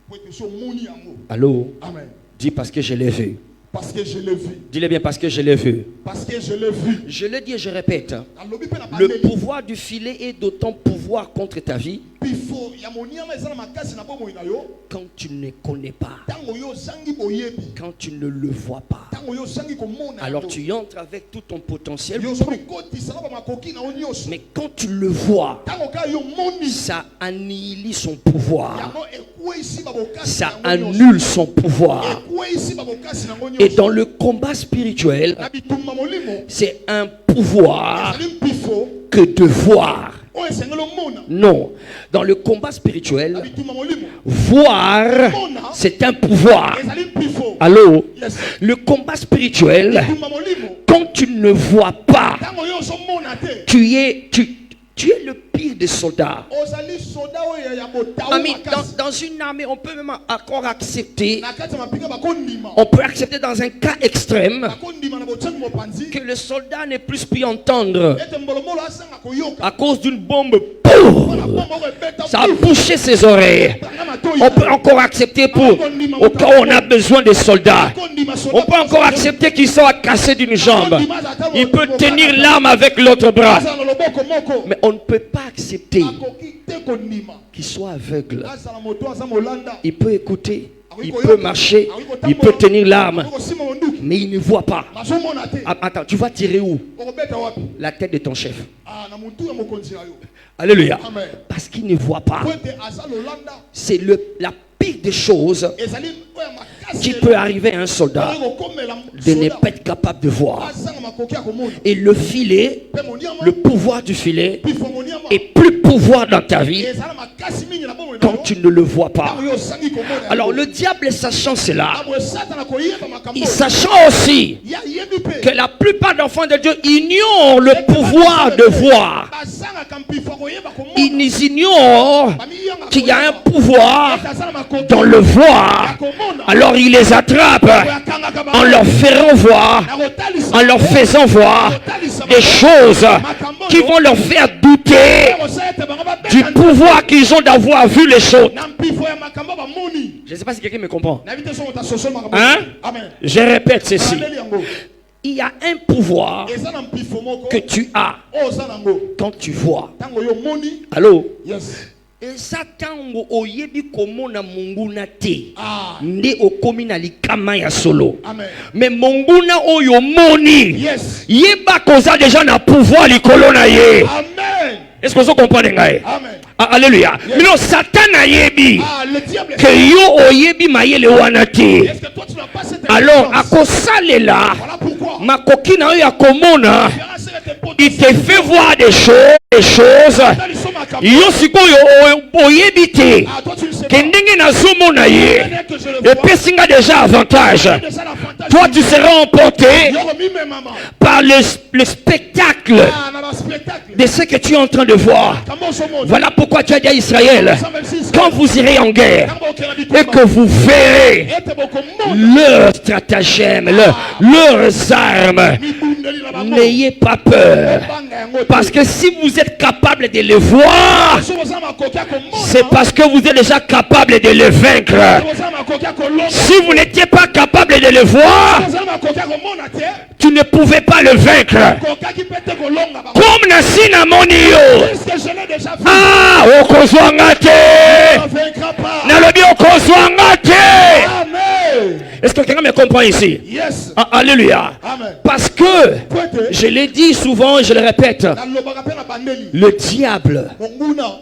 Allô? Dis parce que je l'ai vu.
Parce que je l'ai vu.
Dis-le bien, parce que je l'ai vu.
Parce que je l'ai vu.
Je le dis et je répète. Le pouvoir du filet est d'autant pouvoir contre ta vie quand tu ne connais pas, quand tu ne le vois pas. Alors tu entres avec tout ton potentiel, mais quand tu le vois, ça annihile son pouvoir, ça annule son pouvoir. Et dans le combat spirituel, c'est un pouvoir que de voir. Non, dans le combat spirituel, voir, c'est un pouvoir. Allô? Le combat spirituel, quand tu ne vois pas, tu es le pire des soldats. Ami, dans une armée, on peut même encore accepter. On peut accepter dans un cas extrême que le soldat n'ait plus pu entendre à cause d'une bombe. Ça a bouché ses oreilles. On peut encore accepter au cas où on a besoin des soldats. On peut encore accepter qu'il soit cassé d'une jambe. Il peut tenir l'arme avec l'autre bras. Mais on ne peut pas accepter qu'il soit aveugle. Il peut écouter, il peut marcher, il peut tenir l'arme, mais il ne voit pas. Attends, tu vas tirer où? La tête de ton chef. Alléluia. Parce qu'il ne voit pas. C'est la pire des choses qui peut arriver à un soldat de ne pas être capable de voir. Et le filet, le pouvoir du filet est plus pouvoir dans ta vie quand tu ne le vois pas. Alors le diable, sachant cela, il sachant aussi que la plupart d'enfants de Dieu ignorent le pouvoir de voir. Ils ignorent qu'il y a un pouvoir dans le voir. Alors il les attrape en leur faisant voir des choses qui vont leur faire douter du pouvoir qu'ils ont d'avoir vu les choses. Je ne sais pas si quelqu'un me comprend. Hein? Je répète ceci. Il y a un pouvoir que tu as quand tu vois. Allô? Et Satan oyebi komona munguna te nde okomi na likama ya solo. Mais munguna oyo moni yeba koza déjà na pouvoir likolo na ye. Est-ce que vous comprenez? Alléluia. Mais non, Satan ayebi que yo oyebi mayele wana te. Alors akosalela makoki na yo ya komona, il te fait voir des choses yo sikoyo oyebite kendenge na zomo na ye et pesinga déjà avantage. Toi tu seras emporté par le spectacle de ce que tu es en train de voir. Voilà pourquoi tu as dit à Israël, quand vous irez en guerre et que vous verrez leurs stratagèmes, leurs armes, n'ayez pas peur. Parce que si vous êtes capable de les voir, c'est parce que vous êtes déjà capable de les vaincre. Si vous n'étiez pas capable de les voir, tu ne pouvais pas le vaincre. Comme Nasina Monio. Ah, Okozwangate. Nalobi Okozwangate. Est-ce que quelqu'un me comprend ici?
Yes.
Ah, alléluia.
Amen.
Parce que, je l'ai dit souvent, je le répète, le diable,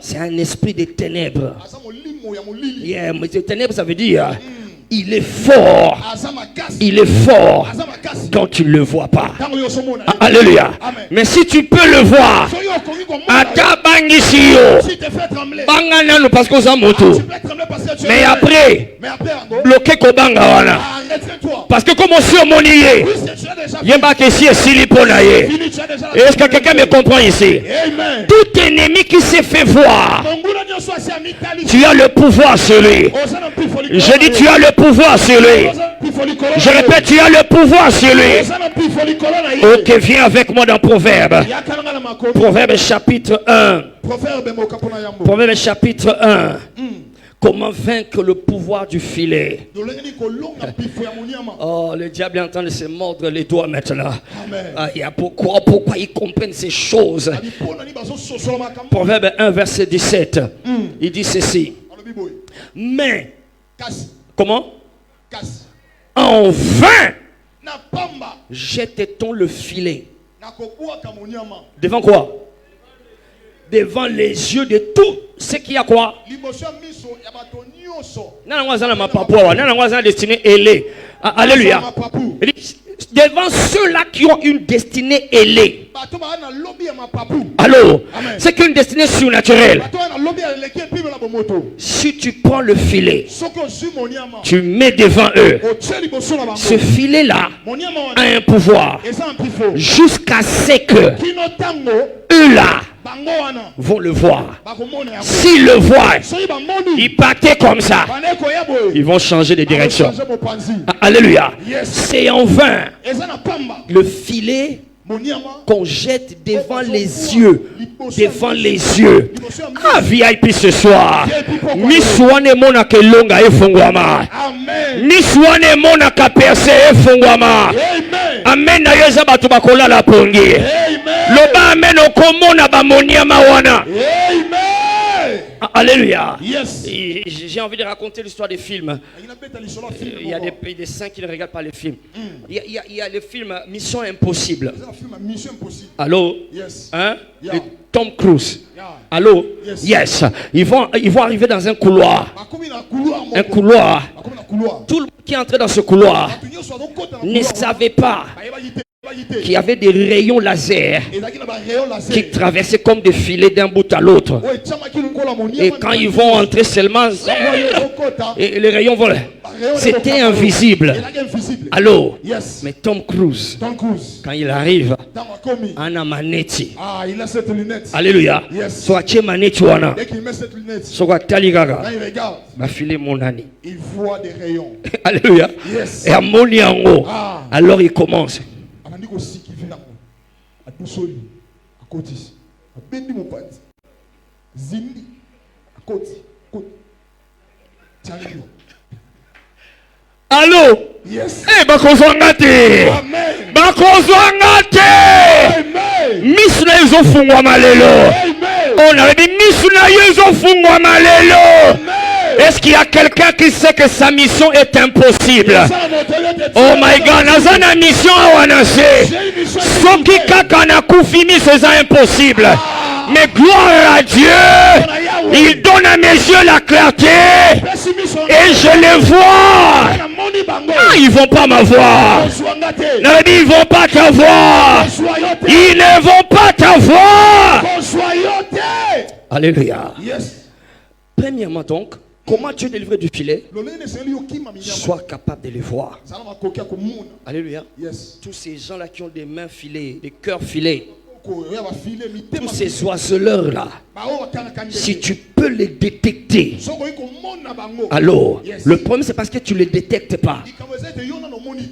c'est un esprit de ténèbres. Yeah, mais les ténèbres, ça veut dire, il est fort. Il est fort quand tu ne le vois pas. Ah, alléluia. Mais si tu peux le voir, parce qu'on s'en moto. Mais après, bloqué Kobanga wana. Parce que comme on s'est monié, il y a pas que si est-ce que quelqu'un me comprend ici? Tout ennemi qui s'est fait voir, tu as le pouvoir sur lui. Je dis tu as le pouvoir sur lui. Je répète, tu as le pouvoir sur lui. Ok, viens avec moi dans Proverbe. Proverbe chapitre 1. Proverbe chapitre 1. Comment vaincre le pouvoir du filet? Oh, le diable est en train de se mordre les doigts maintenant. Ah, pourquoi ils comprennent ces choses? Proverbe 1, verset 17. Il dit ceci. Mais, comment? En vain jette-t-on le filet. Devant quoi? Devant les yeux de tous ceux qui a quoi? Alléluia. Devant ceux-là qui ont une destinée ailée. Alors, c'est qu'une destinée surnaturelle. Si tu prends le filet, tu mets devant eux. Ce filet-là a un pouvoir jusqu'à ce que eux-là vont le voir. S'ils le voient, ils partaient comme ça. Ils vont changer de direction. Alléluia. C'est en vain le filet qu'on jette devant les yeux. Devant les yeux. Ah, VIP ce soir. Miswane mona kelonga efongwama. Miswane mona kaperse efongwama. Amen na yeza batu bakola la pongi. Loba amen okomona bamoniama wana. Alléluia. Yes. J'ai envie de raconter l'histoire des films. Il y a des saints qui ne regardent pas les films. Il y a le film Mission Impossible. Allô?
Yes.
Hein? Yeah. Tom Cruise. Yeah. Allô? Yes. Ils vont arriver dans un couloir. Un couloir. Tout le monde qui est entré dans ce couloir ne savait pas qu'il y avait des rayons laser qui traversaient comme des filets d'un bout à l'autre. Et quand ils vont entrer seulement, et les rayons vont... C'était invisible. Allô? Mais Tom Cruise, quand il arrive, Anna Manetti.
Il a cette lunette.
Alléluia. Soit Manetti wana.
Dès qu'il met cette lunette,
soit Taligaga.
quand il regarde,
Ma fille mon ami.
il voit des rayons.
Alléluia. Et à Moniango. Alors il commence. Allô?
Yes.
Eh, bakozwangate.
Amen.
Bakozwangate.
Amen.
Misuna izo fungwa malelo.
Amen.
On avait dit Misuna izo fungwa malelo. Est-ce qu'il y a quelqu'un qui sait que sa mission est impossible? Oh my God, nazana mission awanase. Soki kaka na kufimi c'est impossible. Mais gloire à Dieu, il donne à mes yeux la clarté et je les vois. Ah, ils vont pas m'avoir. Ils vont pas t'avoir. Ils ne vont pas t'avoir. Alléluia.
Yes.
Premièrement donc, comment tu es délivré du filet? Sois capable de les voir. Alléluia.
Yes.
Tous ces gens-là qui ont des mains filées, des cœurs filés, tous ces oiseleurs-là, si tu peux les détecter, alors, le problème c'est parce que tu ne les détectes pas.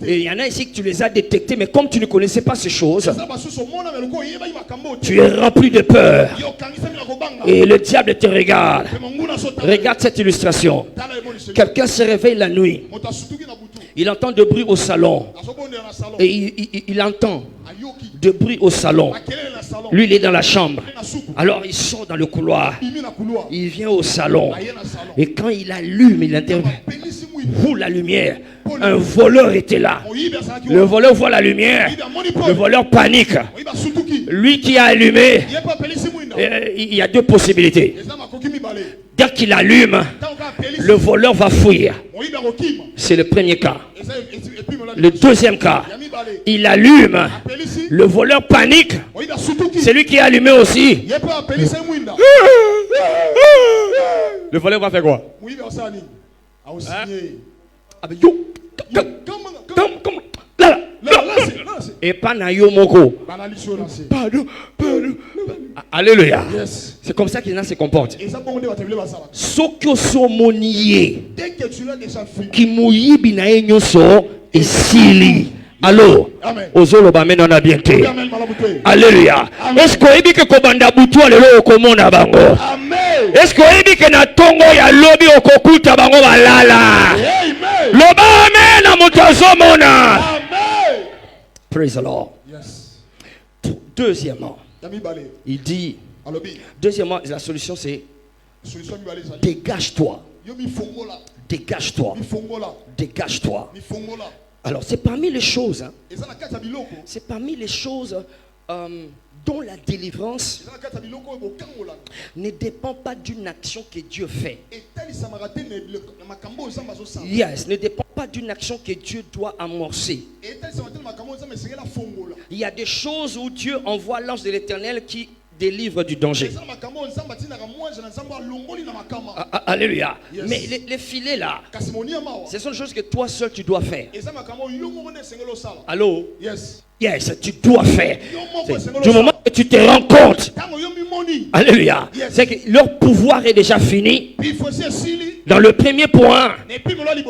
Et il y en a ici que tu les as détectés, mais comme tu ne connaissais pas ces choses, tu es rempli de peur. Et le diable te regarde. Regarde cette illustration. Quelqu'un se réveille la nuit. Il entend de bruit au salon. Et il entend de bruit au salon. Lui, il est dans la chambre. Alors, il sort dans le couloir. Il vient au salon. Et quand il allume, il intervient. Vous, la lumière. Un voleur était là. Le voleur voit la lumière. Le voleur panique. Lui qui a allumé, il y a deux possibilités. Dès qu'il allume, le voleur va fuir. C'est le premier cas. Le deuxième cas, il allume, le voleur panique. C'est lui qui a allumé aussi. Le voleur va faire quoi? Et pas na yo moko. Pardon. Alléluia. C'est comme ça qu'il se comporte. Sokyo somoniye. Qui mouyi binae nyoso et sili. Allô? Ozolo ba mena na biente. Alléluia. Est-ce que ebi ke kobanda butu alelo okomona bango? Est-ce que ebi ke na tongo ya lobi okokuta bango balala? Loba amen na mutazo mona. Praise the Lord.
Yes.
Deuxièmement, il dit, deuxièmement, la solution c'est dégage-toi. Dégage-toi. Dégage-toi. Alors c'est parmi les choses, hein, c'est parmi les choses dont la délivrance ne dépend pas d'une action que Dieu fait. Yes, ne dépend pas d'une action que Dieu doit amorcer. Il y a des choses où Dieu envoie l'ange de l'Éternel qui délivre du danger. Alléluia. Yes. Mais les filets là, ce sont des choses que toi seul tu dois faire. Allô?
Yes.
Yes, tu dois faire. Du moment que tu te rends compte, alléluia, c'est que leur pouvoir est déjà fini. Dans le premier point,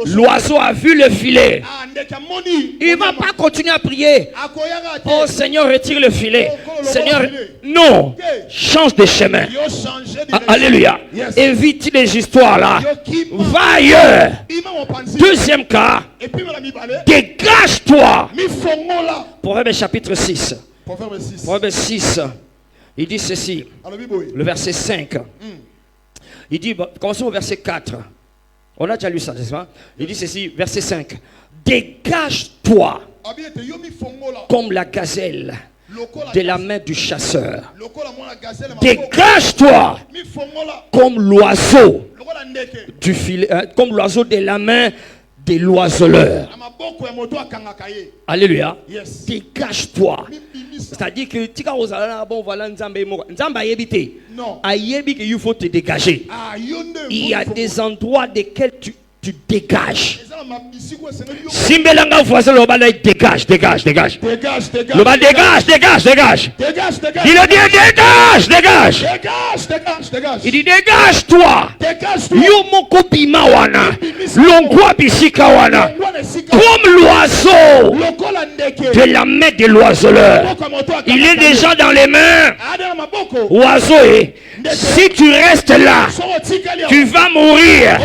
l'oiseau a vu le filet. Il ne va pas continuer à prier. Oh Seigneur, retire le filet. Seigneur, non, change de chemin. Alléluia. Évite les histoires là. Va ailleurs. Deuxième cas, dégage-toi. Proverbe chapitre 6. Proverbe 6. Il dit ceci. Le verset 5. Il dit, commençons au verset 4. On a déjà lu ça, n'est-ce pas? Il dit ceci, verset 5. Dégage-toi comme la gazelle de la main du chasseur. Dégage-toi comme l'oiseau du filet, comme l'oiseau de la main de l'oiseleur. Alléluia. Yes. Dégage-toi. C'est-à-dire que tu il faut te dégager. Il y a des endroits desquels tu dégages. Simbelanga voisin le bas dégage. Le bas dégage. Il a dit dégage. Il dit dégage-toi. Yo moko bima wana. Longwa bisika wana. Comme l'oiseau de la main de l'oiseleur. Il est déjà dans les mains. Oiseau, si tu restes là, tu vas mourir.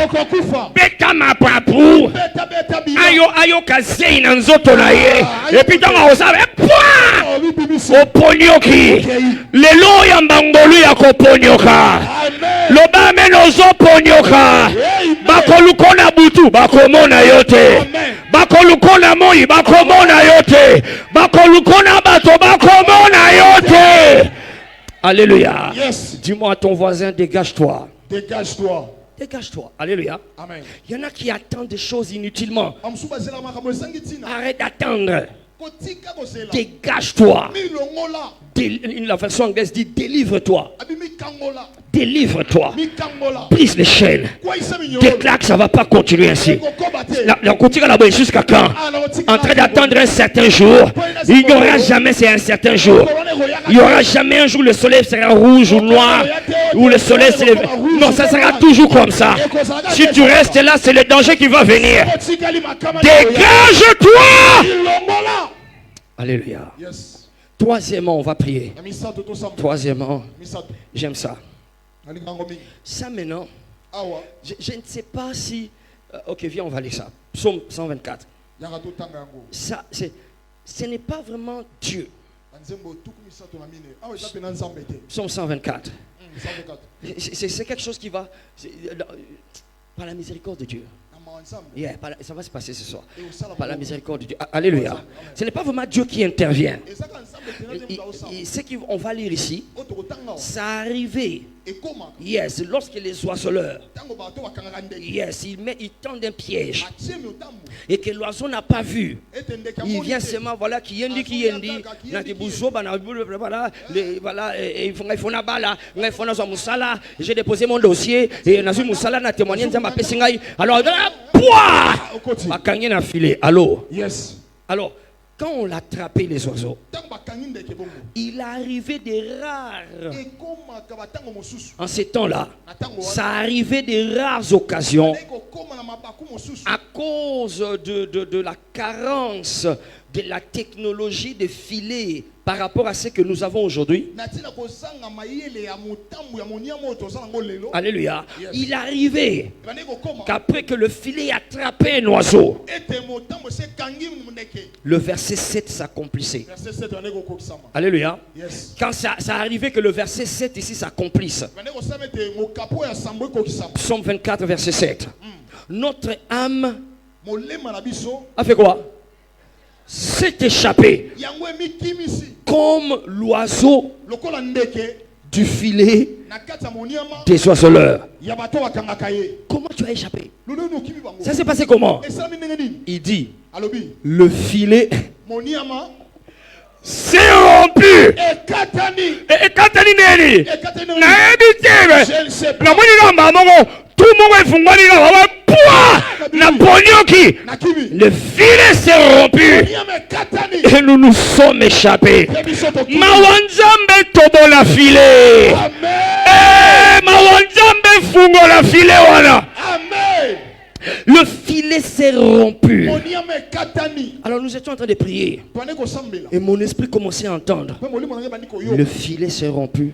Beta ma papou. Ayo kazei na nzoto na ye. Et puis dans la osave, oponyoki. Lelo ya mbangolu ya koponyoka. Loba menozo ponyoka. Bakolukona butu, bakomona yote. Bakolukona moi, bakomona yote. Bakolukona bato, bakomona yote. Alléluia.
Yes.
Dis-moi à ton voisin, dégage-toi.
Dégage-toi.
Dégage-toi. Alléluia.
Amen.
Il y en a qui attendent des choses inutilement. Arrête d'attendre. Dégage-toi. La version anglaise dit délivre-toi. Délivre-toi. Brise les chaînes. Déclare que ça ne va pas continuer ainsi. On continue là-bas jusqu'à quand? En train d'attendre un certain jour. Il n'y aura jamais, c'est un certain jour. Il n'y aura jamais un jour où le soleil sera rouge ou noir. Où le soleil se lève. Non, ça sera toujours comme ça. Si tu restes là, c'est le danger qui va venir. Dégage-toi! Alléluia. Troisièmement, on va prier. Troisièmement, j'aime ça. Ça maintenant, je ne sais pas si... ok, viens, on va lire ça. Psaume 124. Ça, ce n'est pas vraiment Dieu. Psaume 124. C'est quelque chose qui va... par la miséricorde de Dieu. Yeah, ça va se passer ce soir. Par la miséricorde de Dieu. Alléluia. Ce n'est pas vraiment Dieu qui intervient. Ce qu'on va lire ici, ça arrivé. Yes, lorsque les oiseleurs, yes, ils tendent un piège et que l'oiseau n'a pas vu. Il vient seulement, voilà, qui yendi, j'ai déposé mon dossier et Nazu Moussala n'a témoigné, alors, allô?
Yes.
Alors, quand on l'attrapait les oiseaux, il arrivait des rares, en ces temps-là, ça arrivait des rares occasions à cause de la carence de la technologie de filet par rapport à ce que nous avons aujourd'hui. Alléluia. Yes. Il arrivait qu'après que le filet attrapait un oiseau, le verset 7 s'accomplissait. Alléluia. Yes. Quand ça arrivait que le verset 7 ici s'accomplisse. Psaume 24 verset 7. Notre âme a fait quoi? S'est échappé comme l'oiseau du filet des oiseleurs. Comment tu as échappé? Ça s'est passé comment? Il dit, le filet s'est rompu. Tout le monde est le filet s'est rompu et nous nous sommes échappés. Mawanzambe tobo la filet. Mawanzambe fungo la filet wana. Le filet s'est rompu. Alors nous étions en train de prier et mon esprit commençait à entendre. Le filet s'est rompu.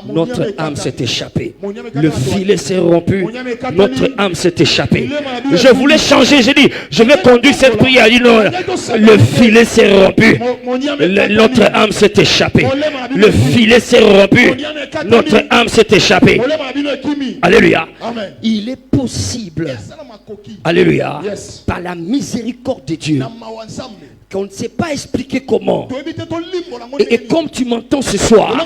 Notre âme s'est échappée. Le filet s'est rompu. Notre âme s'est échappée. Je voulais changer. J'ai dit, je vais conduire cette prière. Il dit non, le filet s'est rompu. Notre âme s'est échappée. Le filet s'est rompu. Notre âme s'est échappée. Alléluia. Il est possible. Alléluia. Par la miséricorde de Dieu. Qu'on ne sait pas expliquer comment. Et comme tu m'entends ce soir,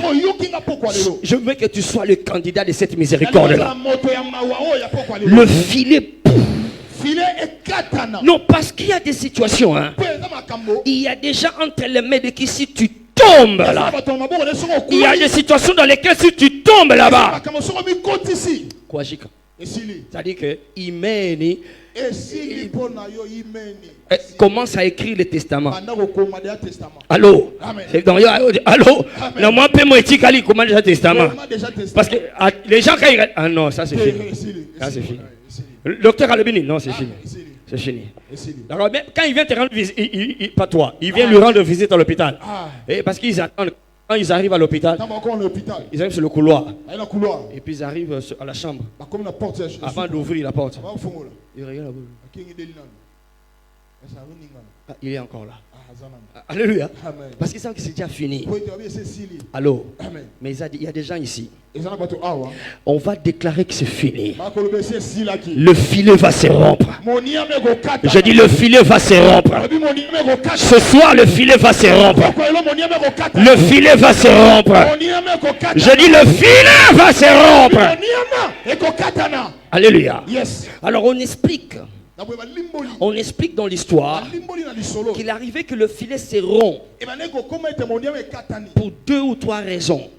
je veux que tu sois le candidat de cette miséricorde-là. Le filet. Non, parce qu'il y a des situations. Hein. Il y a déjà entre les mains de qui si tu tombes là. Il y a des situations dans lesquelles si tu tombes là-bas. Quoi, Jika? C'est-à-dire que Imeni commence à écrire le testament. Allô? Allô? Non, moi, je comment déjà le testament. Parce que les gens, quand ils... Ah non, ça c'est fini. Ça c'est fini. Le docteur Alobini, non, c'est fini. C'est fini. Alors, quand il vient te rendre visite, pas toi, il vient lui rendre visite à l'hôpital. Parce qu'ils attendent. Quand ils arrivent à l'hôpital, ils arrivent sur le couloir. Et puis ils arrivent à la chambre. Avant d'ouvrir la porte. Ils regardent là-bas. Il est encore là. Alléluia. Parce qu'ils savent que c'est déjà fini. Allô. Mais il y a des gens ici. On va déclarer que c'est fini. Le filet va se rompre. Je dis le filet va se rompre. Ce soir le filet va se rompre. Le filet va se rompre. Je dis le filet va se rompre. Alléluia. Alors on explique On explique dans l'histoire qu'il arrivait que le filet se rompt pour 2 ou 3 raisons.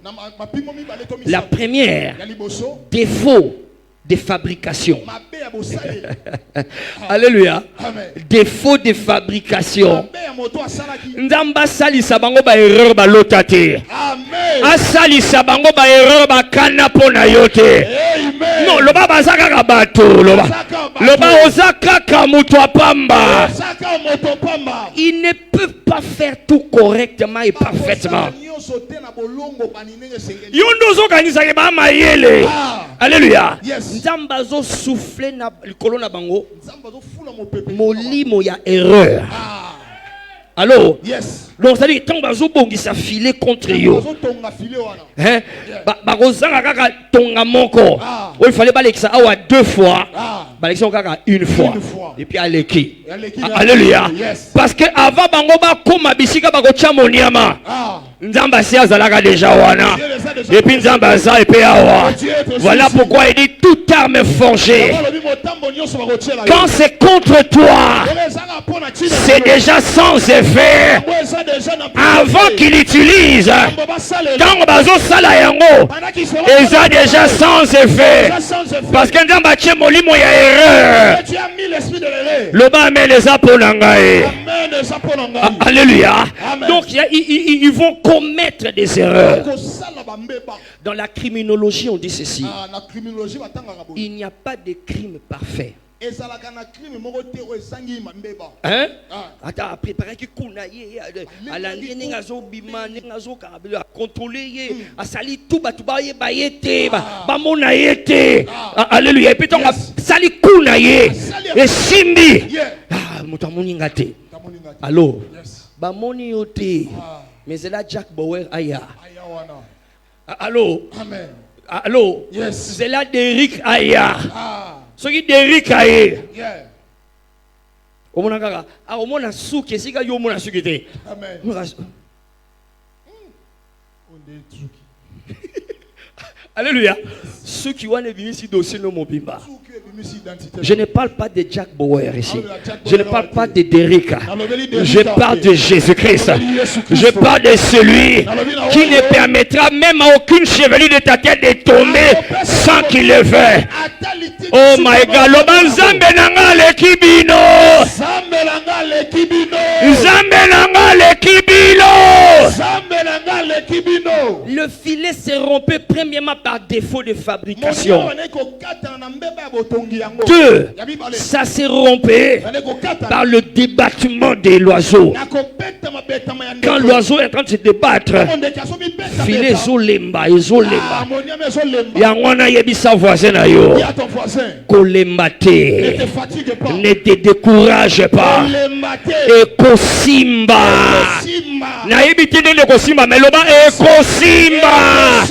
La première, défaut de fabrication. Alléluia. Défaut de fabrication. Nzamba salisa bango ba erreur ba lotate. Asalisa bango ba erreur ba kana pona yote. Non, loba bazaka ka bato loba. Loba ozaka ka muto pamba. Il ne peut pas faire tout correctement et parfaitement. Yondo organisa ke ba mayele. Alléluia. Nzamba zo souffler na likolo na bango. Molimo ya erreur. Allô? Yes. Donc ça dit tant bazo bongi sa filer contre yo. Hein? Bazanga kaka tonga moko. Il fallait balayer ça awa 2 fois. Balayer kaka 1 fois. Et puis aleki. Alléluia. Parce que avant bango ba koma bisika ba ko chamoniama. Nzamba si azalaka déjà wana. Et puis nzamba za et puis awa. Voilà pourquoi il dit toute arme forgée. Quand c'est contre toi, c'est déjà sans effet. Avant qu'il utilise, quand bazo sala yango, ils ont déjà sans effet. Parce que dans bâtiment molimo ya erreur. Le bas met les aponangae. Alléluia. Donc ils vont commettre des erreurs. Dans la criminologie, on dit ceci. Il n'y a pas de crime parfait. Hein? Attends, préparer qui kunaye à la ligne ngazo bima ngazo kabila contrôler à sali tout batubaye bayete ba mona yete. Alléluia. Et puis on sali kunaye et simbi. Ah, mutamoni ngate. Allô? Ba moni yote. Mais c'est là Jack Bauer aya. Allô? Amen. Allô? Yes. C'est là Derrick aya. Ce qui Derrick aye. Au monaka, au mona souki, si ka yo mona souki te. Amen. Alléluia. Ceux qui ont ici dossier no mobimba. Je ne parle pas de Jack Bauer ici. Je ne parle pas de Derrick. Je parle de Jésus-Christ. Je parle de celui qui ne permettra même à aucune chevelure de ta tête de tomber sans qu'il le veuille. Oh my God. Zambe nanga le kibino. Zambe nanga le kibino. Le filet s'est rompu premièrement par défaut de fabrication. 2, ça s'est rompu par le débattement de l'oiseau. Quand l'oiseau est en train de se débattre, filet zolemba, zolemba. Yangwana yebisa voisin na yo. Kolembate. Ne te décourage pas. Ekosimba. Na yebite ne kosimba, mais loba ekosimba.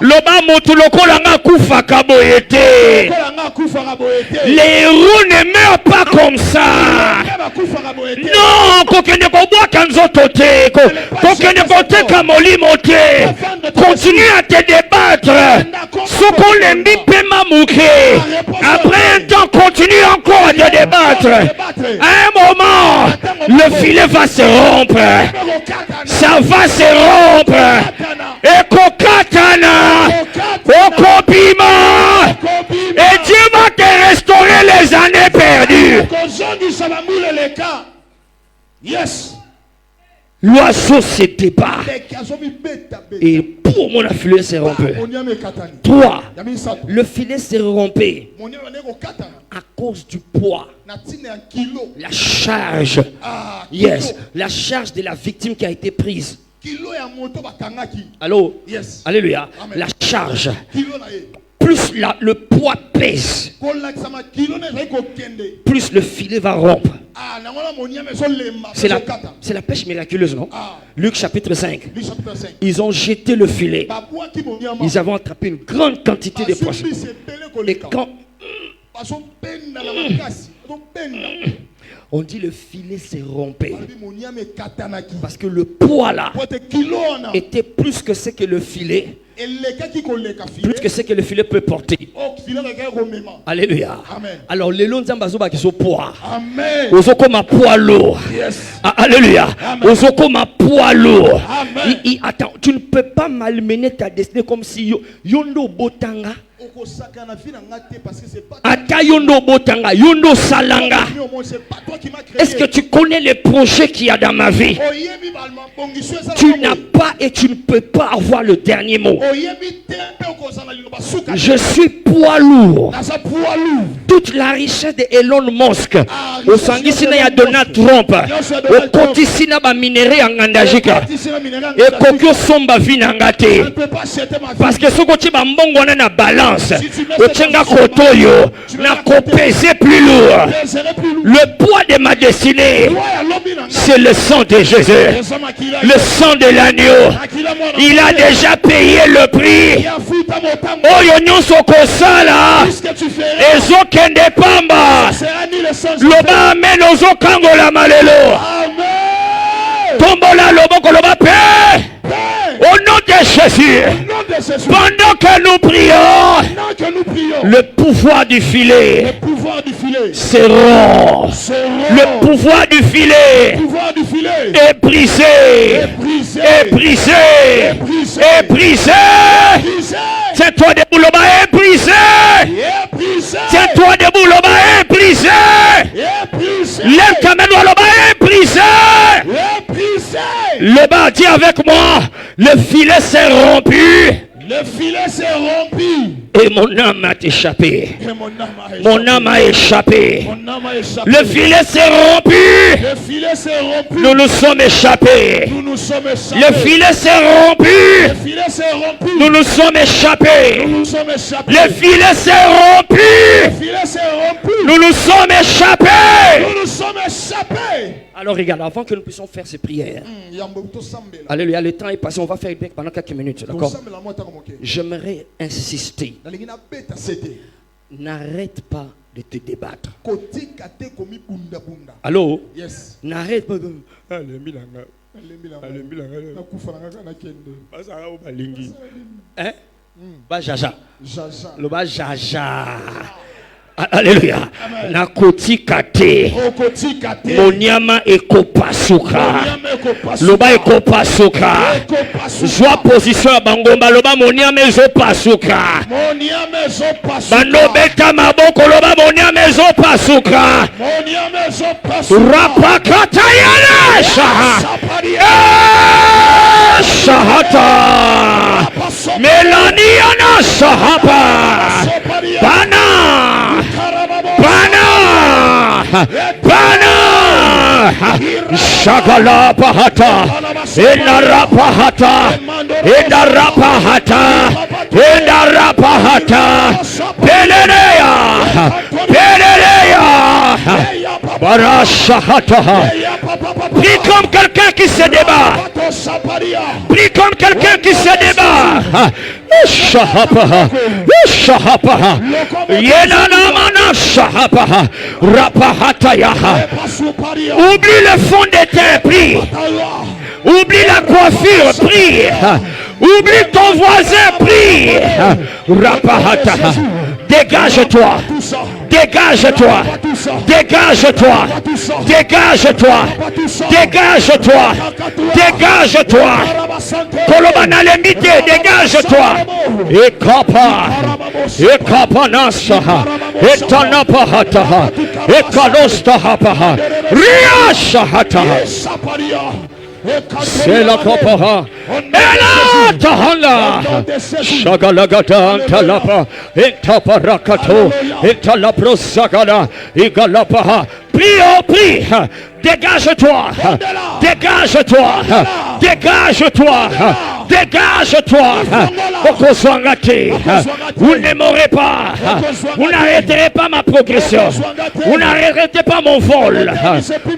Loba motu lokola nga kufa kaboyete. Les héros ne meurent pas comme ça. Non, kokene ko boa kanzoto te. Kokene ko te kamolimo te. Continue à te débattre. Soko lembi pema mouke. Après un temps, continue encore à te débattre. À un moment, le filet va se rompre. Ça va se rompre. Et kokatana. Okobima. Et Dieu va te restaurer les années perdues. Yes. L'oiseau se débat. Et pour mon filet s'est rompu. 3. Le filet s'est rompu à cause du poids. La charge. Yes. La charge de la victime qui a été prise. Allô? Yes. Alléluia. Amen. La charge. Plus le poids pèse, plus le filet va rompre. C'est la pêche miraculeuse, non? Luc chapitre 5. Ils ont jeté le filet. Ils avaient attrapé une grande quantité de poissons. Et quand On dit le filet s'est rompu. Parce que le poids là était plus que ce que le filet. Plus que ce que le filet peut porter. Alléluia.
Amen.
Alors les longs ambazoba qui sont poids.
Amen.
Ozo comme un poids lourd.
Yes.
Alléluia. Ozo comme un poids lourd.
Amen.
Attends, tu ne peux pas malmener ta destinée comme si yondo botanga. Ata yondo botanga, yondo salanga. Est-ce que tu connais les projets qu'il y a dans ma vie? Tu n'as pas et tu ne peux pas avoir le dernier mot. Je suis poids lourd. Toute la richesse de Elon Musk, au sangisina ya Donald Trump, au kotisina ba minéré en Ngandajika, et kokyo somba vinangate. Parce que ce côté ba mbongo na balance, au tchenga kotoyo, na kopese plus lourd. Le poids de ma destinée, c'est le sang de Jésus, le sang de l'agneau. Il a déjà payé le prix. Oh yonyon sokosala, ezo kende pamba, loba amen ozo kangola malelo. Tombola loboko loba paix. Au nom de Jésus, pendant que nous prions, le pouvoir du filet se rompt. Le pouvoir du filet est brisé, est brisé, est brisé. Tiens-toi debout, le bas est brisé. Tiens-toi debout, le bas est brisé. Lève ta main, le bas est brisé. Le bas, dis avec moi, le filet s'est rompu.
Le filet s'est rompu.
Et mon âme a échappé. Mon âme a échappé. Le filet s'est rompu.
Le filet s'est rompu.
Nous nous sommes échappés.
Nous nous sommes échappés.
Le filet s'est rompu.
Le filet s'est rompu.
Nous nous sommes échappés.
Nous nous sommes échappés.
Le filet s'est rompu.
Le filet s'est rompu.
Nous nous sommes échappés.
Nous nous sommes échappés.
Alors regarde, avant que nous puissions faire ces prières, alléluia, le temps est passé, on va faire break pendant quelques minutes, d'accord? J'aimerais insister, n'arrête pas de te débattre. Allô?
Yes.
N'arrête pas de... Hein? Bajaja. Le bajaja. Alléluia. Nakotika te. Monyama ekopasuka. Loba ekopasuka. Joa position ya bangomba loba monyama ezopasuka. Bando beta maboko loba monyama ezopasuka. Rapakata yana shaha. Shahata. Melania na shahapa. Bana. Bana Shagala Pahata Indara Pahata Indara Pahata Indara Pahata Pelereya Barashahata. Prie comme quelqu'un qui se débat. Prie comme quelqu'un qui se débat. Shahapaha, Shahapaha, Yenanamana Shahapaha, Rapahatayaha. Oublie le fond de tes prie. Oublie la coiffure, prie. Oublie ton voisin, prie. Rapahataha. Dégage-toi. Dégage-toi. Dégage-toi. Dégage-toi. Dégage-toi. Dégage-toi. Kolobana lemite, dégage-toi. Ekapa. Ekapa nasaha. Etanapahataha. Ekalostahapaha. Riashahataha. C'est la copaha. Ela tahanga. Shagalagata talapa. Etaparakato. Etalaprosagala. Igalapaha. Prie, oh, prie. Dégage-toi. Dégage-toi. Dégage-toi. Dégage-toi. Okoswangate. Vous ne mourrez pas. Vous n'arrêterez pas ma progression. Vous n'arrêterez pas mon vol.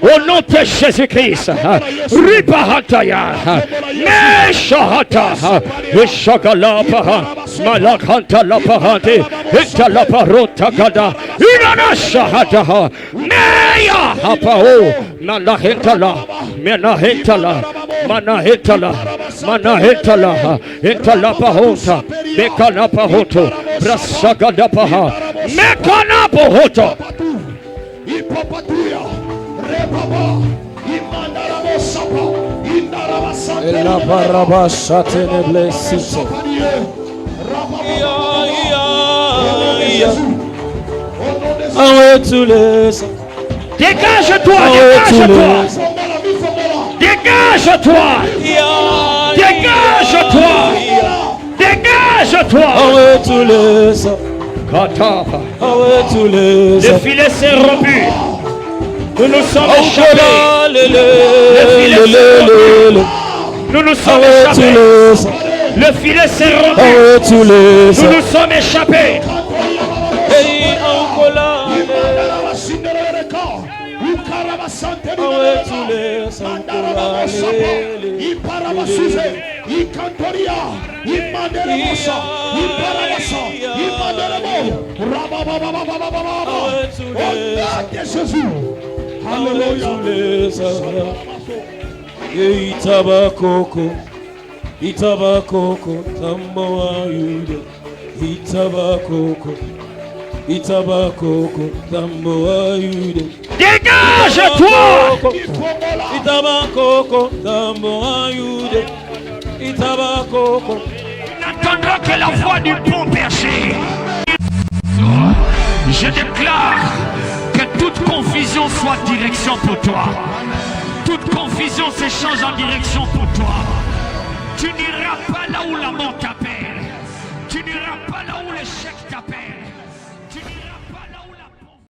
Au nom de Jésus-Christ. Ripahataya. Meshahata. Eshagalapa. Malakanta la parante, eta la parota gada, inana shahata, meya hapao, mana hetala, mena hetala, mana hetala, mana hetala, etala pahota, mekana pahoto, brasagada paha, mekana pahoto.
La barabasha teneble sito.
Dégage-toi, dégage-toi, dégage-toi, dégage-toi, dégage-toi. Le filet s'est rompu. Nous nous sommes échappés. Le filet s'est rompu. Nous nous sommes échappés. Le filet s'est rompu. Nous nous sommes échappés.
Itabakoko, Itabakoko, Tamboa Yuda, Itabakoko, Itabakoko, Tamboa Yuda.
Dégage-toi!
Itabakoko, Tamboa Yuda, Itabakoko.
N'entendra que la voix du bon berger. Je déclare que toute confusion soit direction pour toi. Toute confusion s'échange en direction pour toi.